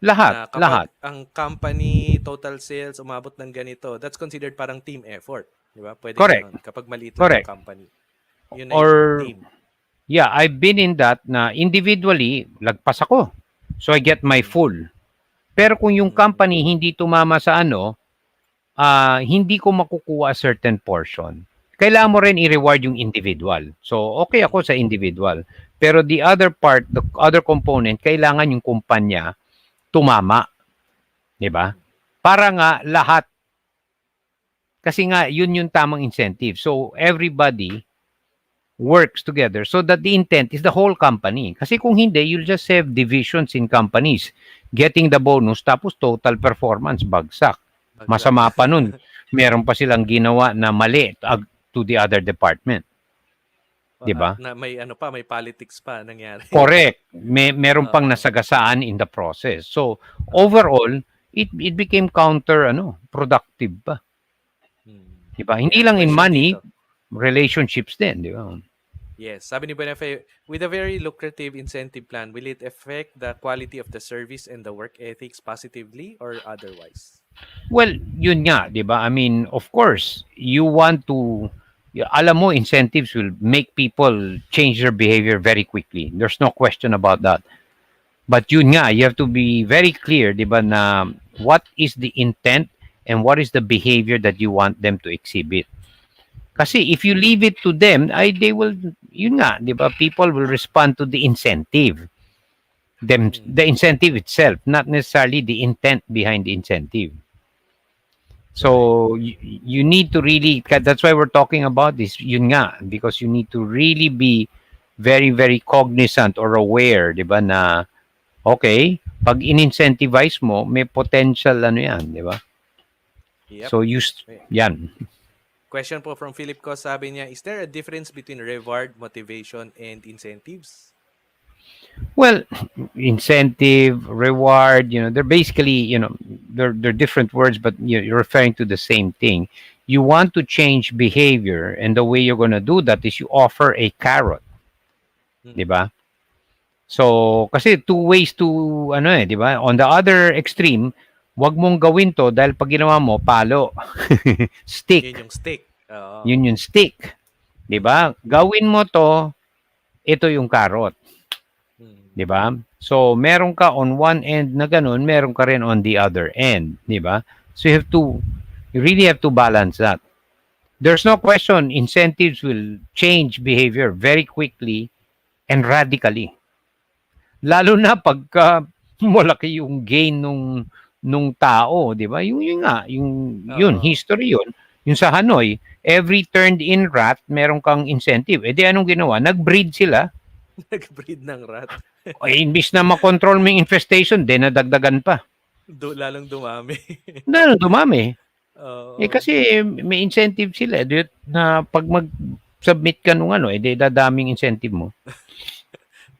lahat, Na lahat. kapag ang company total sales umabot ng ganito, that's considered parang team effort. Di ba? Pwedeng Correct, ganun. Kapag maliit lang yung correct. company. Yun na yung Or, team. yeah, I've been in that na individually, lagpas ako. So I get my full. Pero kung yung Mm. company hindi tumama sa ano, hindi ko makukuha a certain portion. Kailangan mo rin i-reward yung individual. So, okay ako sa Mm. individual. Pero the other part, the other component, kailangan yung kumpanya tumama, 'di ba? Mm. Para nga lahat, kasi nga yun yung tamang incentive. So, everybody works together so that the intent is the whole company. Kasi kung hindi, you'll just have divisions in companies getting the bonus tapos total performance bagsak. Bagsak. Masama pa nun, meron pa silang ginawa na mali to the other department. Di ba? Na may ano pa, may politics pa nangyari. Correct. Meron pang Oo. nasagasaan in the process. So, Oo. overall, it became productive pa. Mm. Di ba? Hindi Ayan, lang in question money, dito. relationships din, di ba? Yes, sabi ni Benefe, with a very lucrative incentive plan, will it affect the quality of the service and the work ethics positively or otherwise? Well, yun nga, 'di ba? I mean, of course, you want to alam mo incentives will make people change their behavior very quickly. There's no question about that. But yun nga, you have to be very clear, 'di ba, na what is the intent and what is the behavior that you want them to exhibit. Mm. Kasi if you leave it to them, they will, yun nga, 'di ba? People will respond to the incentive. The Mm. incentive itself, not necessarily the intent behind the incentive. Correct. So you need to really, that's why we're talking about this, yun nga, because you need to really be very, very cognizant or aware, di ba, na, okay, pag in-incentivize mo, may potential ano yan, di ba? Yep. So Eh, yan. question po from Philip ko, sabi niya, is there a difference between reward, motivation, and incentives? Well, incentive, reward, they're basically, they're different words, but you're referring to the same thing. You want to change behavior, and the way you're going to do that is you offer a carrot, di Mm. ba? So, kasi two ways to, ano 'di ba? On the other extreme, wag mong gawin to dahil pag ginawa mo, palo. Yun Stick. yung stick. Oo. Yun yung stick. 'Di ba? Mm. Gawin mo to, ito yung carrot. Mm. 'Di ba? So, meron ka on one end na ganun, meron ka rin on the other end. 'Di ba? So, you really have to balance that. There's no question, incentives will change behavior very quickly and radically. Lalo na pagka malaki yung gain nung tao, 'di ba? Yung nga, yun Oo. history yun. Yung sa Hanoi, every turned in rat, meron kang incentive. Eh di anong ginawa? Nag-breed sila. Nag-breed ng rat. Eh, imbis na makontrol mo yung infestation, dinadagdagan pa. Lalong dumami. Dahil dumami. Eh Oo. kasi may incentive sila. Na pag mag-submit ka nung ano, eh di dadaming incentive mo.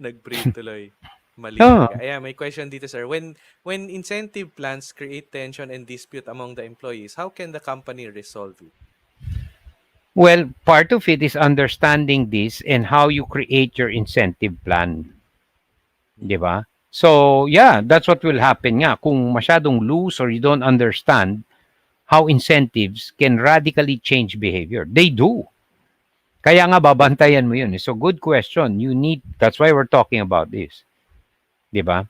Nag-breed tuloy. Mali Oh, talaga. Ayan, may question dito, sir. When incentive plans create tension and dispute among the employees, how can the company resolve it? well, part of it is understanding this and how you create your incentive plan. 'Di Mm. ba? So, yeah, that's what will happen nga. Kung masyadong loose or you don't understand how incentives can radically change behavior. They do. Kaya nga babantayan mo yun. So, good question. That's why we're talking about this. 'Di ba?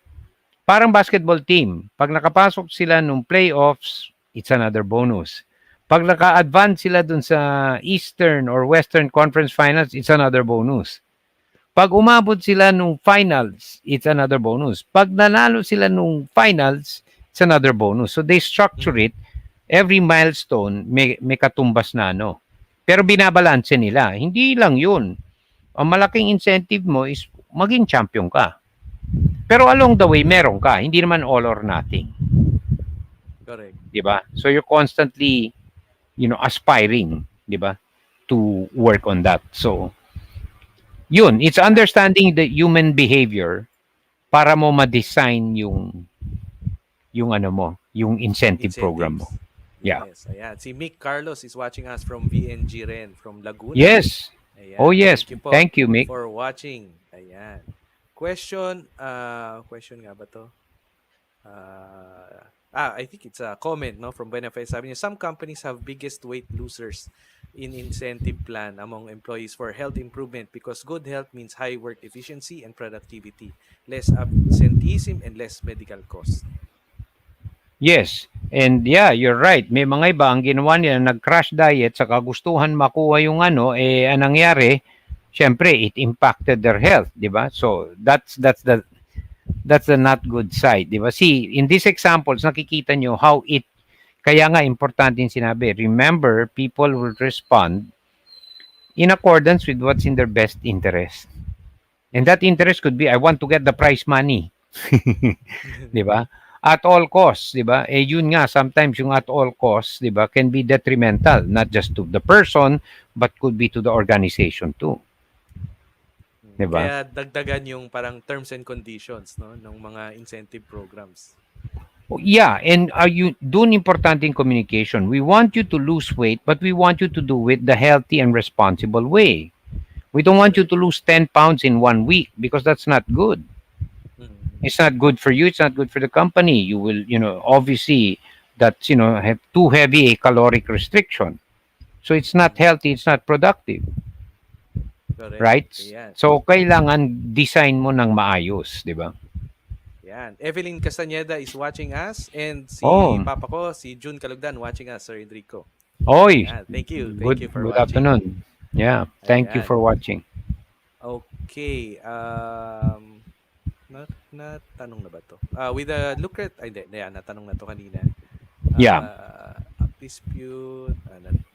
Parang basketball team. Pag nakapasok sila nung playoffs, it's another bonus. Pag naka-advance sila dun sa Eastern or Western Conference Finals, it's another bonus. Pag umabot sila nung finals, it's another bonus. Pag nanalo sila nung finals, it's another bonus. So they structure Mm. it, every milestone may katumbas na ano. Pero binabalanse nila. Hindi lang yun. Ang malaking incentive mo is maging champion ka. Pero along the way, meron ka. Hindi naman all or nothing. Correct. Diba? So you're constantly, aspiring, diba, to work on that. So, yun, it's Ah, understanding the human behavior para mo ma-design yung ano mo, yung incentive program mo. incentives. Yeah. Yes. Ayan. Si Mick Carlos is watching us from VNG Ren, from Laguna. Yes. Oh Ayan. yes. Thank you po Thank you, Mick. for watching. Ayan. Question nga ba to? I think it's a comment, no, from Benefit. Sabi niya, some companies have biggest weight losers in incentive plan among employees for health improvement because good health means high work efficiency and productivity, less absenteeism, and less medical cost. Yes. And yeah, you're right. May mga iba ang ginawa nila nag-crash diet sa kagustuhan makuha yung ano anong nangyari, syempre it impacted their health, 'di ba? So that's the not good side, 'di ba? See, in these examples nakikita nyo how it kaya nga importante yung sinabi. Remember, people will respond in accordance with what's in their best interest. And that interest could be I want to get the prize money. 'Di ba? At all costs, 'di ba? Yun nga sometimes yung at all costs, 'di ba, can be detrimental not just to the person but could be to the organization too, 'di ba? Kaya dagdagan yung parang terms and conditions, no, ng mga incentive programs. Yeah, and are you doon importante in communication. We want you to lose weight, but we want you to do it the healthy and responsible way. We don't want you Correct. to lose 10 pounds in 1 week because that's not good. Mm. It's not good for you. It's not good for the company. You will, obviously that's, have too heavy a caloric restriction. So it's not Mm. healthy. It's not productive, Correct. right? Ayan. So kailangan design mo ng maayos, di ba? Yan. Evelyn Castañeda is watching us and si Oh, papa ko, si June Calugdan watching us, Sir Enrico. oy, Yan. Thank you. Thank good you for good watching. afternoon. Yeah, thank you Ayan. for watching. Okay. Natanong na ba to? With a look at, ay hindi, yan, natanong na to kanina. Yeah, Dispute,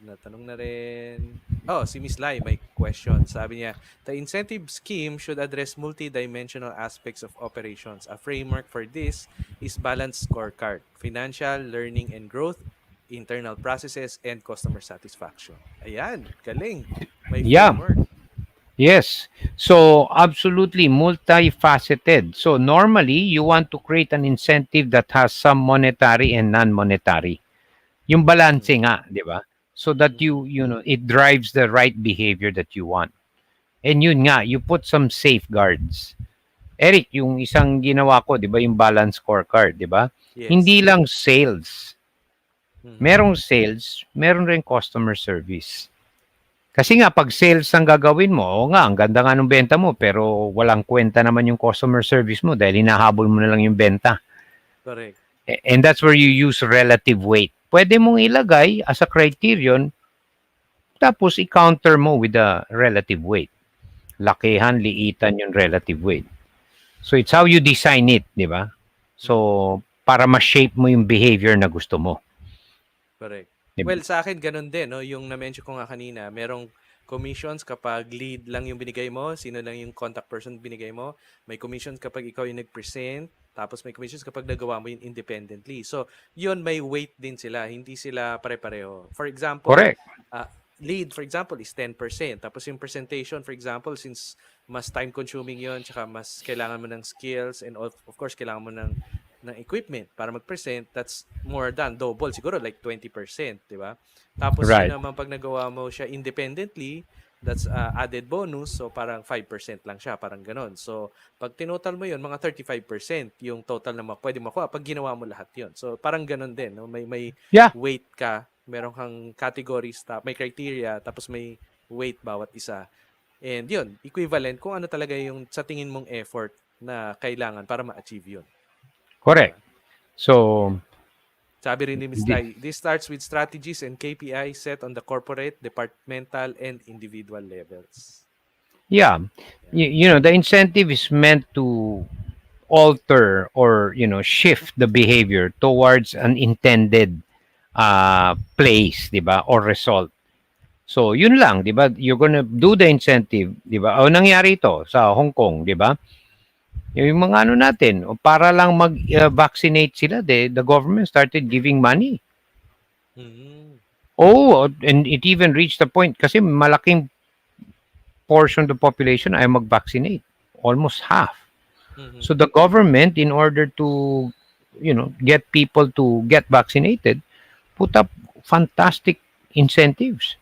natanong na rin. Oh, si Miss Lai may question. Sabi niya, the incentive scheme should address multi-dimensional aspects of operations. A framework for this is balanced scorecard, financial, learning and growth, internal processes, and customer satisfaction. Ayan, galing. May yeah. framework. Yes. So absolutely multifaceted. So normally you want to create an incentive that has some monetary and non-monetary. Yung balance Mm-hmm. nga, 'di ba? So that Mm-hmm. it drives the right behavior that you want. And yun nga, you put some safeguards. Eric, yung isang ginawa ko, 'di ba, yung balance scorecard, 'di ba? Yes. Hindi lang sales. Mm-hmm. Merong sales, meron rin customer service. Kasi nga, pag sales ang gagawin mo, oo nga, ang ganda nga ng benta mo, pero walang kwenta naman yung customer service mo dahil hinahabol mo na lang yung benta. Correct. And that's where you use relative weight. Pwede mong ilagay as a criterion, tapos i-counter mo with the relative weight. Lakihan, Mm-hmm. liitan yung relative weight. So it's how you design it, di ba? Mm-hmm. So, para ma-shape mo yung behavior na gusto mo. Correct. Di ba? Well, sa akin ganun din, no? Yung na-mention ko nga kanina, merong commissions kapag lead lang yung binigay mo, sino lang yung contact person binigay mo. May commissions kapag ikaw yung nag-present, tapos may commissions kapag nagawa mo yun independently. So, yun may weight din sila, hindi sila pare-pareho. For example, Correct. lead for example is 10%. Tapos yung presentation for example, since mas time consuming yun, tsaka mas kailangan mo ng skills and of course kailangan mo ng equipment para mag-present, that's more than double, siguro like 20%, di ba? Tapos yun Right. naman pag nagawa mo siya independently, that's added bonus, so parang 5% lang siya, parang ganon. So pag tinotal mo yun, mga 35% yung total na pwede makuha pag ginawa mo lahat yun. So parang ganon din, no? May Yeah. weight ka, meron kang categories, may criteria, tapos may weight bawat isa. And yun, equivalent kung ano talaga yung sa tingin mong effort na kailangan para ma-achieve yun. Correct. Diba? So, Yan. Sabi rin ni Ms. di- Lai, this starts with strategies and KPI set on the corporate, departmental, and individual levels. yeah, Yan. the incentive is meant to alter or shift the behavior towards an intended place, di ba, or result. So yun lang, di ba, you're gonna do the incentive, di ba? O nangyari ito sa Hong Kong, di ba, yung mga ano natin, para lang mag-vaccinate sila, the government started giving money. Mm-hmm. Oh, and it even reached a point kasi malaking portion of the population ay mag-vaccinate, almost half. Mm-hmm. So the government, in order to, get people to get vaccinated, put up fantastic incentives.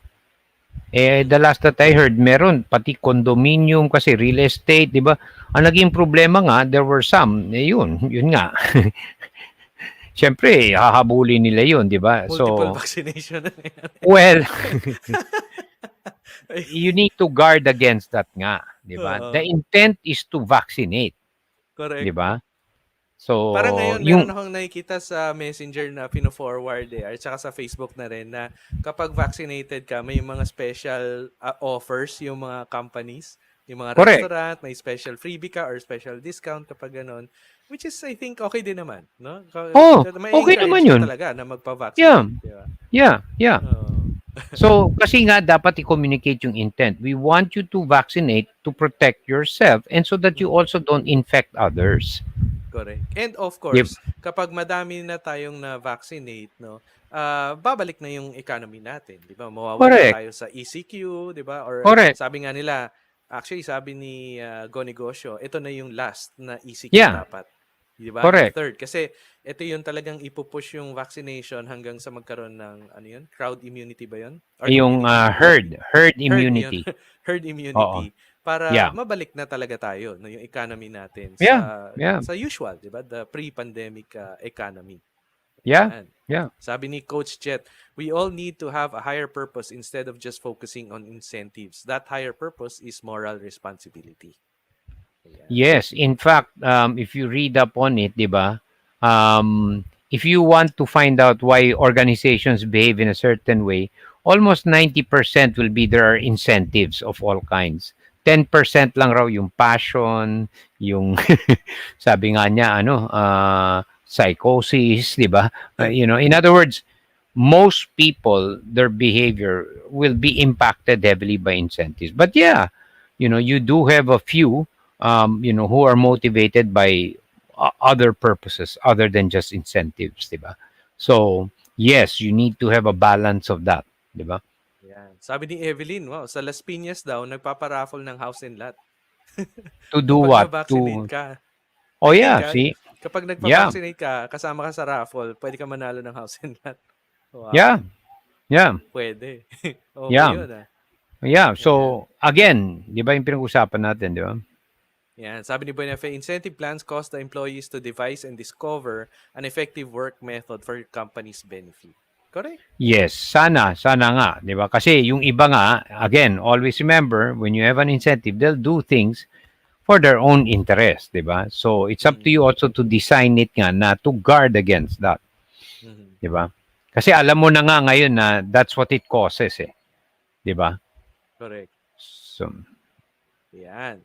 The last that I heard, meron pati condominium kasi real estate, di ba? Ang naging problema nga, there were some, yun nga. Siyempre, hahabulin nila yun, di ba? Multiple So, vaccination. well, you need to guard against that nga, di ba? The intent is to vaccinate, di Correct. ba? Parang So, ngayon meron yung akong nakikita sa Messenger na pino-forward at saka sa Facebook na rin na kapag vaccinated ka, may mga special offers yung mga companies, yung mga correct. restaurant, may special freebie ka or special discount kapag ganon. Which is, I think, okay din naman. No? Oh, May okay naman encourage ka 'yun. talaga na Yeah, magpa-vaccinate. Di ba? yeah, yeah. Oo. So, kasi nga dapat i-communicate yung intent. We want you to vaccinate to protect yourself and so that you Mm. also don't infect others. Correct. And of Yep. course, kapag madami na tayong na-vaccinate, no, babalik na yung economy natin, 'di ba? Mawawala Correct. tayo sa ECQ, 'di ba? Or Correct. sabi nga nila, actually sabi ni Go Negosyo, ito na yung last na ECQ Yeah, dapat. 'Di ba? Yung correct. third kasi ito yung talagang ipupush yung vaccination hanggang sa magkaroon ng ano yun? Crowd immunity ba 'yun? Or Yung community immunity? herd Herd 'yun. immunity. Herd Oo. immunity para Yeah. mabalik na talaga tayo no yung economy natin Yeah. Yeah. sa usual, 'di ba? The pre-pandemic economy. Yeah. Yan. Yeah. Sabi ni Coach Jet, we all need to have a higher purpose instead of just focusing on incentives. That higher purpose is moral responsibility. Ayan. Yes, in fact, if you read up on it, 'di ba? If you want to find out why organizations behave in a certain way, almost 90% will be there are incentives of all kinds. 10% lang raw yung passion, yung sabi nga niya ano, psychosis, 'di ba? In other words, most people their behavior will be impacted heavily by incentives. But yeah, you do have a few who are motivated by other purposes other than just incentives, diba? So, yes, you need to have a balance of that, diba? Ayan. Sabi ni Evelyn, wow, sa Las Piñas daw, nagpaparaffle ng house and lot. To do Kapag what? na-vaccinate To ka. Oh I think, yeah, see? kapag Yeah. nagpa-vaccinate ka, kasama ka sa raffle, pwede ka manalo ng house and lot. Yeah. Wow. Yeah. Pwede. Okay Yeah. yun, Yeah. Ayan. So, again, 'di ba yung pinag-usapan natin, 'di ba? Yan. Sabi ni Buenafe, incentive plans cause the employees to devise and discover an effective work method for your company's benefit. Correct? Yes, sana nga, 'di ba? Kasi yung iba nga, again, always remember when you have an incentive, they'll do things for their own interest, 'di ba? So it's up to Mm-hmm. you also to design it nga na to guard against that, Mm-hmm. 'di ba? Kasi alam mo na nga ngayon na that's what it causes, 'di ba? Correct. So Yan.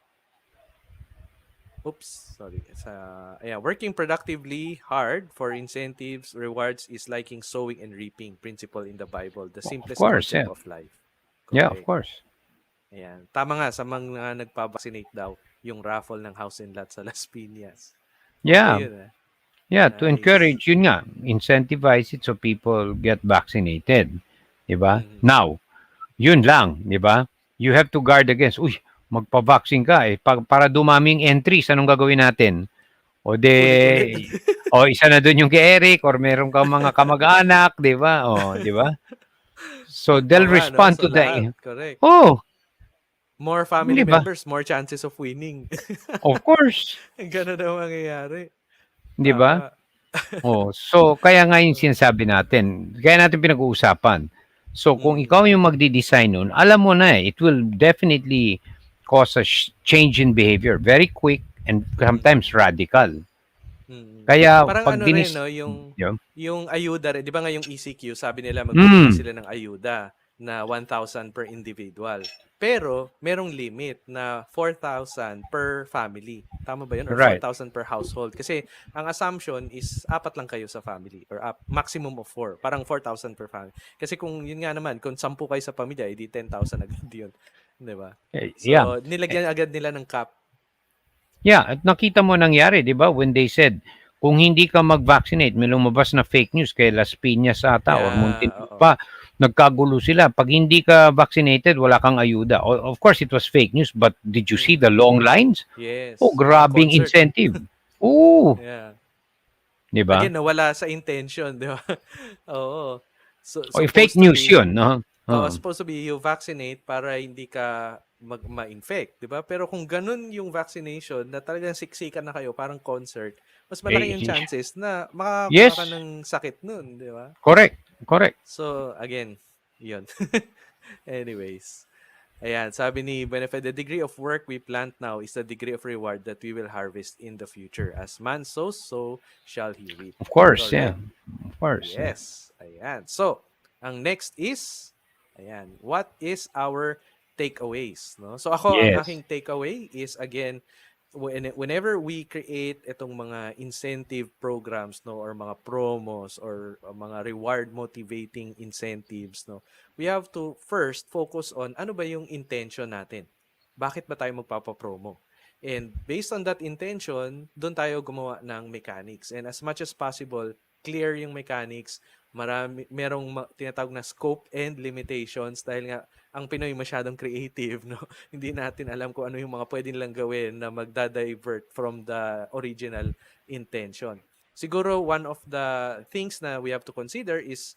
Oops, sorry. Working productively hard for incentives, rewards is liking sowing and reaping principle in the Bible, the of simplest course, concept yeah. of life. Yeah, of Correct. course. Ayan. Tama nga sa mga nagpa-vaccinate daw, yung raffle ng house and lot sa Las Piñas. Okay Yeah. yun. Yeah, to Nice. encourage yun nga, incentivize it so people get vaccinated, 'di ba? Mm-hmm. Now, yun lang, 'di ba? You have to guard against, magpa-vaccine ka para dumaming entries, anong gagawin natin? O Ulit-ulit. isa na doon yung kay Eric or meron kang mga kamag-anak, 'di ba? O, 'di ba? So they'll Tama, no? respond So to lahat. the Correct. Oh, More family 'di ba? members, more chances of winning. Of course, Ganun ang mangyayari. 'di ba? Tama. Oh, so kaya nga yung Uh, sinasabi natin, kaya natin pinag-uusapan. So kung mm, ikaw yung magde-design nun, alam mo na it will definitely cause a change in behavior, very quick and sometimes mm. radical. Mm. Kaya Parang pag ano rin, dinis no, yun, yung ayuda rin, 'di ba nga yung ECQ, sabi nila magbibigay mm, sila ng ayuda na 1,000 per individual. Pero merong limit na 4,000 per family. Tama ba 'yun? Or right. 4,000 per household. Kasi ang assumption is apat lang kayo sa family or maximum of 4. Parang 4,000 per family. Kasi kung yun nga naman, kung 10 kayo sa pamilya, edi 10,000 agad 'yun, 'di ba? Yeah. So, nilagyan agad nila ng cap. Yeah, at nakita mo nangyari, 'di ba? When they said kung hindi ka mag-vaccinate, may lumabas na fake news kay Las Piñas ata or Yeah, oo. Muntinlupa. Nagkagulo sila. Pag hindi ka vaccinated, wala kang ayuda. Of course, it was fake news, but did you see Mm. the long lines? Oh, Yes, pang grabing concert. incentive. Oo, Yeah. 'di ba? Again, nawala sa intention, di ba? Oo. So, O fake supposed to news be, 'yun, no? Oo. supposed to be you vaccinate para hindi ka ma-infect, di ba? Pero kung ganun yung vaccination na talagang siksikan na kayo, parang concert, mas malaki yung Eh, chances na makakuha ka yes, ng sakit nun, di ba? correct, correct. So, again, yun. Anyways. Ayan, sabi ni Benefit, the degree of work we plant now is the degree of reward that we will harvest in the future. As man sows, so shall he reap. Of course, yeah. Correct. Of course, yeah. Yes. Ayan. So, ang next is, ayan, what is our takeaways? No? So ako, ang Yes. aking takeaway is, again, whenever we create itong mga incentive programs, no, or mga promos, or mga reward motivating incentives, no, we have to first focus on ano ba yung intention natin. Bakit ba tayo magpapapromo? And based on that intention, doon tayo gumawa ng mechanics. And as much as possible, clear yung mechanics, merong tinatawag na scope and limitations dahil nga ang Pinoy masyadong creative, no? Hindi natin alam kung ano yung mga pwede nilang gawin na magda-divert from the original intention. Siguro one of the things na we have to consider is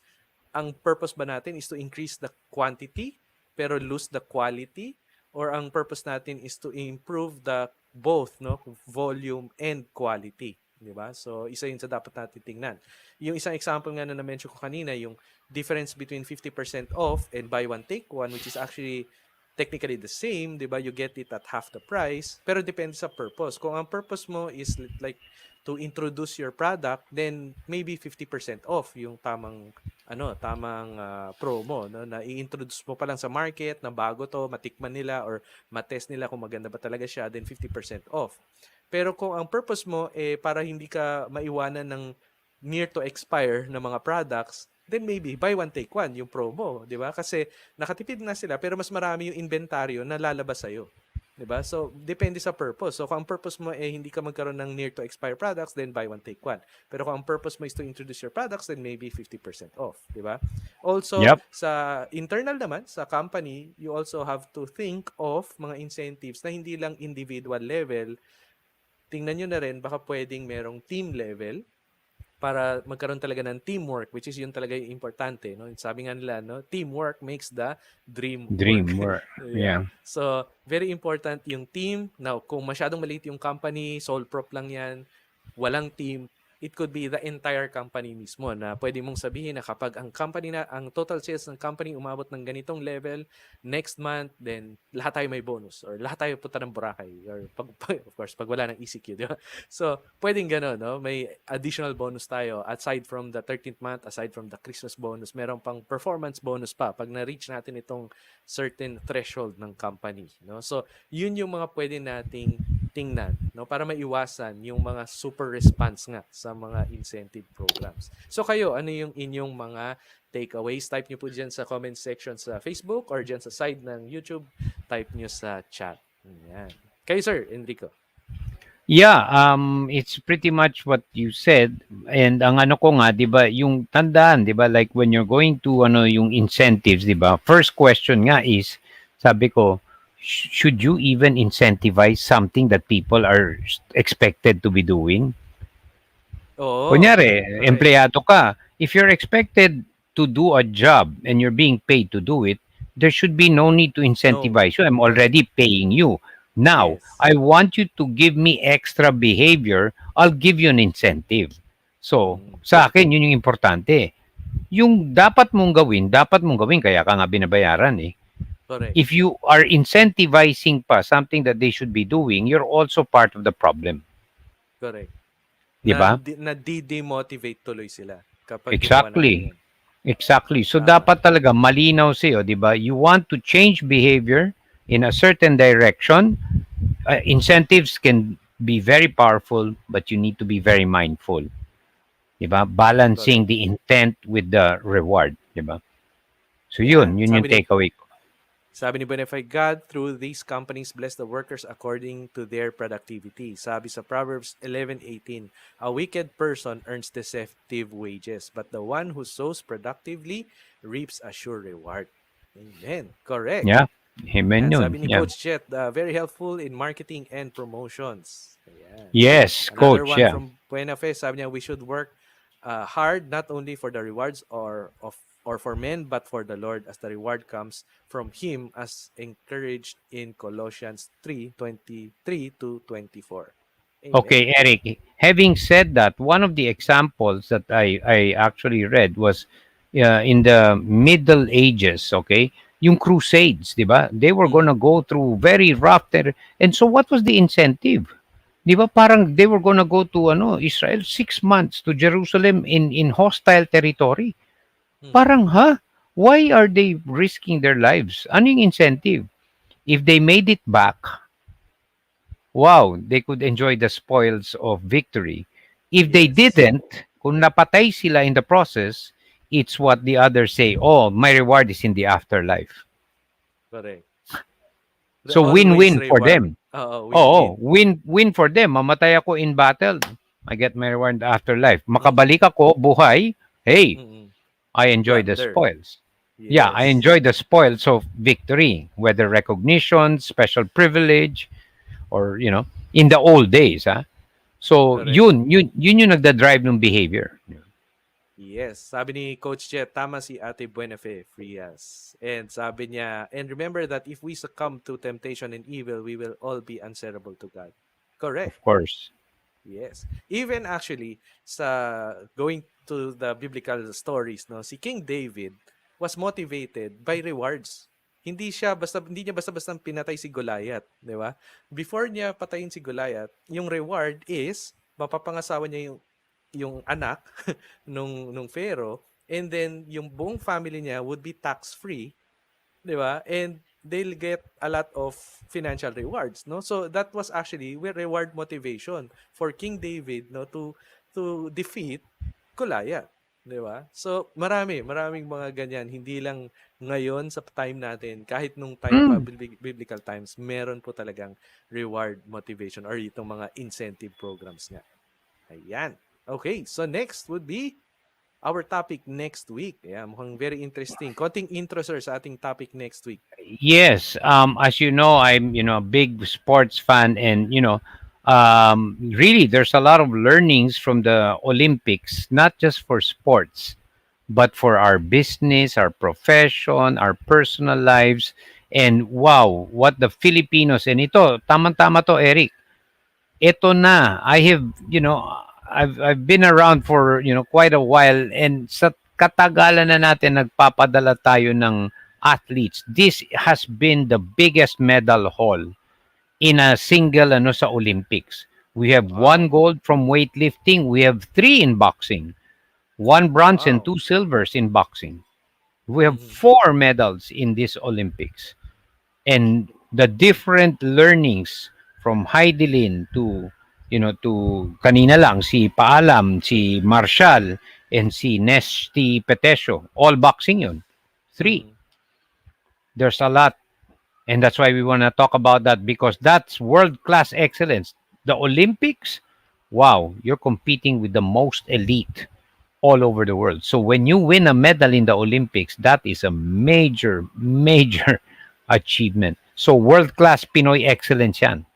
ang purpose ba natin is to increase the quantity pero lose the quality, or ang purpose natin is to improve the both, no, volume and quality, di ba? So isa yun sa dapat natin tingnan. Yung isang example nga na na-mention ko kanina, yung difference between 50% off and buy one take one, which is actually technically the same, di ba? You get it at half the price, pero depende sa purpose. Kung ang purpose mo is like to introduce your product, then maybe 50% off yung tamang promo, no, na i-introduce mo pa lang sa market na bago to, matikman nila or matest nila kung maganda ba talaga siya, then 50% off. Pero kung ang purpose mo para hindi ka maiwanan ng near to expire na mga products, then maybe buy one take one yung promo, di ba? Kasi nakatipid na sila pero mas marami yung inventaryo na lalabas sa'yo. Diba? So, depende sa purpose. So, kung ang purpose mo hindi ka magkaroon ng near to expire products, then buy one, take one. Pero kung ang purpose mo is to introduce your products, then maybe 50% off. Diba? Also, Yep. sa internal naman, sa company, you also have to think of mga incentives na hindi lang individual level. Tingnan nyo na rin, baka pwedeng merong team level para magkaroon talaga ng teamwork, which is yun talaga yung importante, no? Sabi nga nila, no, teamwork makes the dream work. Dream work. Yeah. Yeah. So, very important yung team. Now, kung masyadong maliit yung company, sole prop lang yan, walang team, it could be the entire company mismo na pwede mong sabihin na kapag ang total sales ng company umabot ng ganitong level, next month, then lahat tayo may bonus or lahat tayo punta ng Boracay or of course, pag wala ng ECQ, di ba? So, pwedeng gano'n, no? May additional bonus tayo aside from the 13th month, aside from the Christmas bonus, meron pang performance bonus pa pag na-reach natin itong certain threshold ng company, no? So, yun yung mga pwede nating tingnan, no, para maiwasan yung mga super response nga sa mga incentive programs. So kayo, ano yung inyong mga takeaways? Type nyo po dyan sa comment section sa Facebook or dyan sa side ng YouTube. Type nyo sa chat. Yan. Kayo, Sir Enrico. Yeah, it's pretty much what you said. And ang ano ko nga, 'di ba, yung tandaan, 'di ba, like when you're going to yung incentives, 'di ba? First question nga is, sabi ko, should you even incentivize something that people are expected to be doing? Oo. Kunyari, Correct. empleyado ka. If you're expected to do a job and you're being paid to do it, there should be no need to No. incentivize you. I'm Correct. already paying you. Now, Yes. I want you to give me extra behavior. I'll give you an incentive. So, Mm. sa akin, yun yung importante. Yung dapat mong gawin, kaya ka nga binabayaran eh. Correct. If you are incentivizing pa something that they should be doing, you're also part of the problem. Correct. Di ba? Na demotivate tuloy sila kapag ginawa natin Exactly. yun. Exactly. So Tama. dapat talaga malinaw sa'yo, 'di ba? You want to change behavior in a certain direction. Incentives can be very powerful, but you need to be very mindful. 'Di ba? Balancing Correct. the intent with the reward, 'di ba? So Yan. yun yung takeaway ko. Sabi ni Benefit, God, through these companies, bless the workers according to their productivity. Sabi sa Proverbs 11:18, a wicked person earns deceptive wages, but the one who sows productively reaps a sure reward. Amen. Correct. Yeah. Amen Yan. yun. Sabi ni Yeah. Coach Chet, very helpful in marketing and promotions. Ayan. Yes, Another coach. one Yeah. from Buena Fe, sabi niya, we should work hard not only for the rewards or for men, but for the Lord, as the reward comes from Him, as encouraged in Colossians 3:23 to 24. Amen. Okay, Eric. Having said that, one of the examples that I actually read was in the Middle Ages. Okay, yung crusades, di ba? They were Mm. gonna go through very rough and so what was the incentive? Di ba parang they were gonna go to Israel 6 months to Jerusalem in hostile territory. Mm. Parang why are they risking their lives? Ano yung incentive? If they made it back, wow, they could enjoy the spoils of victory. If they Yes. didn't, kung napatay sila in the process, it's what the others say, oh, my reward is in the afterlife. Correct. The So always win-win for reward. them. Oo, Oo, win-win. win for them. Mamatay ako in battle, I get my reward in the afterlife. Mm. Makabalik ako, buhay, hey, Mm. I enjoy the Plunder. spoils. Yeah, I Yes. enjoy the spoils of victory, whether recognition, special privilege, or, in the old days, ha? So, Correct. yun yung nagda-drive ng behavior. Yes. Sabi ni Coach Jet, tama si Ate Buenafe Frias. And sabi niya, and remember that if we succumb to temptation and evil, we will all be answerable to God. Correct. Of course. Yes. Even actually, sa going to the biblical stories, no, si King David was motivated by rewards. Hindi niya basta-basta pinatay si Goliath, di ba? Before niya patayin si Goliath, yung reward is mapapangasawa niya yung anak nung Pharaoh, and then yung buong family niya would be tax free, 'di ba? And they'll get a lot of financial rewards, no? So that was actually where reward motivation for King David, no, to defeat Goliath, 'di ba? So maraming mga ganyan, hindi lang ngayon sa time natin, kahit nung time pa Mm. biblical times, meron po talagang reward motivation or itong mga incentive programs nga. Ayan. Okay, so next would be our topic next week. Yeah, mukhang very interesting. Konting intro, sir, sa ating topic next week. Yes, as you know, I'm a big sports fan, and really, there's a lot of learnings from the Olympics, not just for sports, but for our business, our profession, our personal lives, and wow, what the Filipinos, and ito, tama-tama to, Eric. Ito na, I've been around for, quite a while, and sa katagalan na natin nagpapadala tayo ng athletes. This has been the biggest medal haul in a single sa Olympics. We have one Wow. gold from weightlifting, we have three in boxing, one bronze and Wow. two silvers in boxing. We have Mhm. four medals in this Olympics. And the different learnings from Heidelin to kanina lang si Paalam, si Marshall, and si Nesty Petesio, all boxing yun. Three. Mhm. There's a lot, and that's why we want to talk about that, because that's world class excellence. The Olympics, wow, you're competing with the most elite all over the world. So when you win a medal in the Olympics, that is a major, major achievement. So world class Pinoy excellence yan.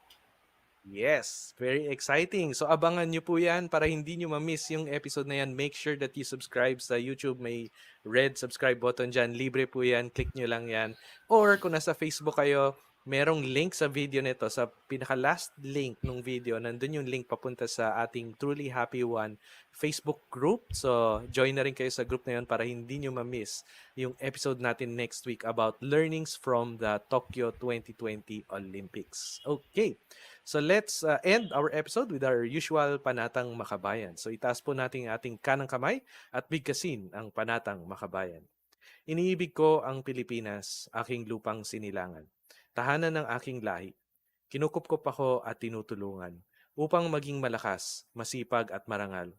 Yes, very exciting. So abangan nyo po yan para hindi nyo ma-miss yung episode na yan. Make sure that you subscribe sa YouTube. May red subscribe button dyan. Libre po yan. Click nyo lang yan. Or kung nasa Facebook kayo, merong link sa video nito. Sa pinaka-last link ng video, nandun yung link papunta sa ating Truly Happy One Facebook group. So join na rin kayo sa group na yun para hindi nyo ma-miss yung episode natin next week about learnings from the Tokyo 2020 Olympics. Okay. So let's end our episode with our usual panatang makabayan. So itaas po natin ating kanang kamay at bigkasin ang panatang makabayan. Iniibig ko ang Pilipinas, aking lupang sinilangan. Tahanan ng aking lahi. Kinukupkop ako at tinutulungan upang maging malakas, masipag at marangal.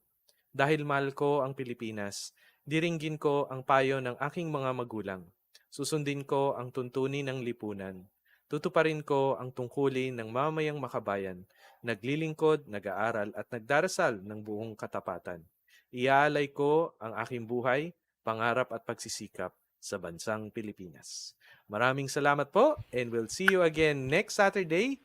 Dahil mahal ko ang Pilipinas, diringgin ko ang payo ng aking mga magulang. Susundin ko ang tuntunin ng lipunan. Tutuparin ko ang tungkulin ng mamayang makabayan, naglilingkod, nag-aaral at nagdarasal ng buong katapatan. Iaalay ko ang aking buhay, pangarap at pagsisikap sa bansang Pilipinas. Maraming salamat po, and we'll see you again next Saturday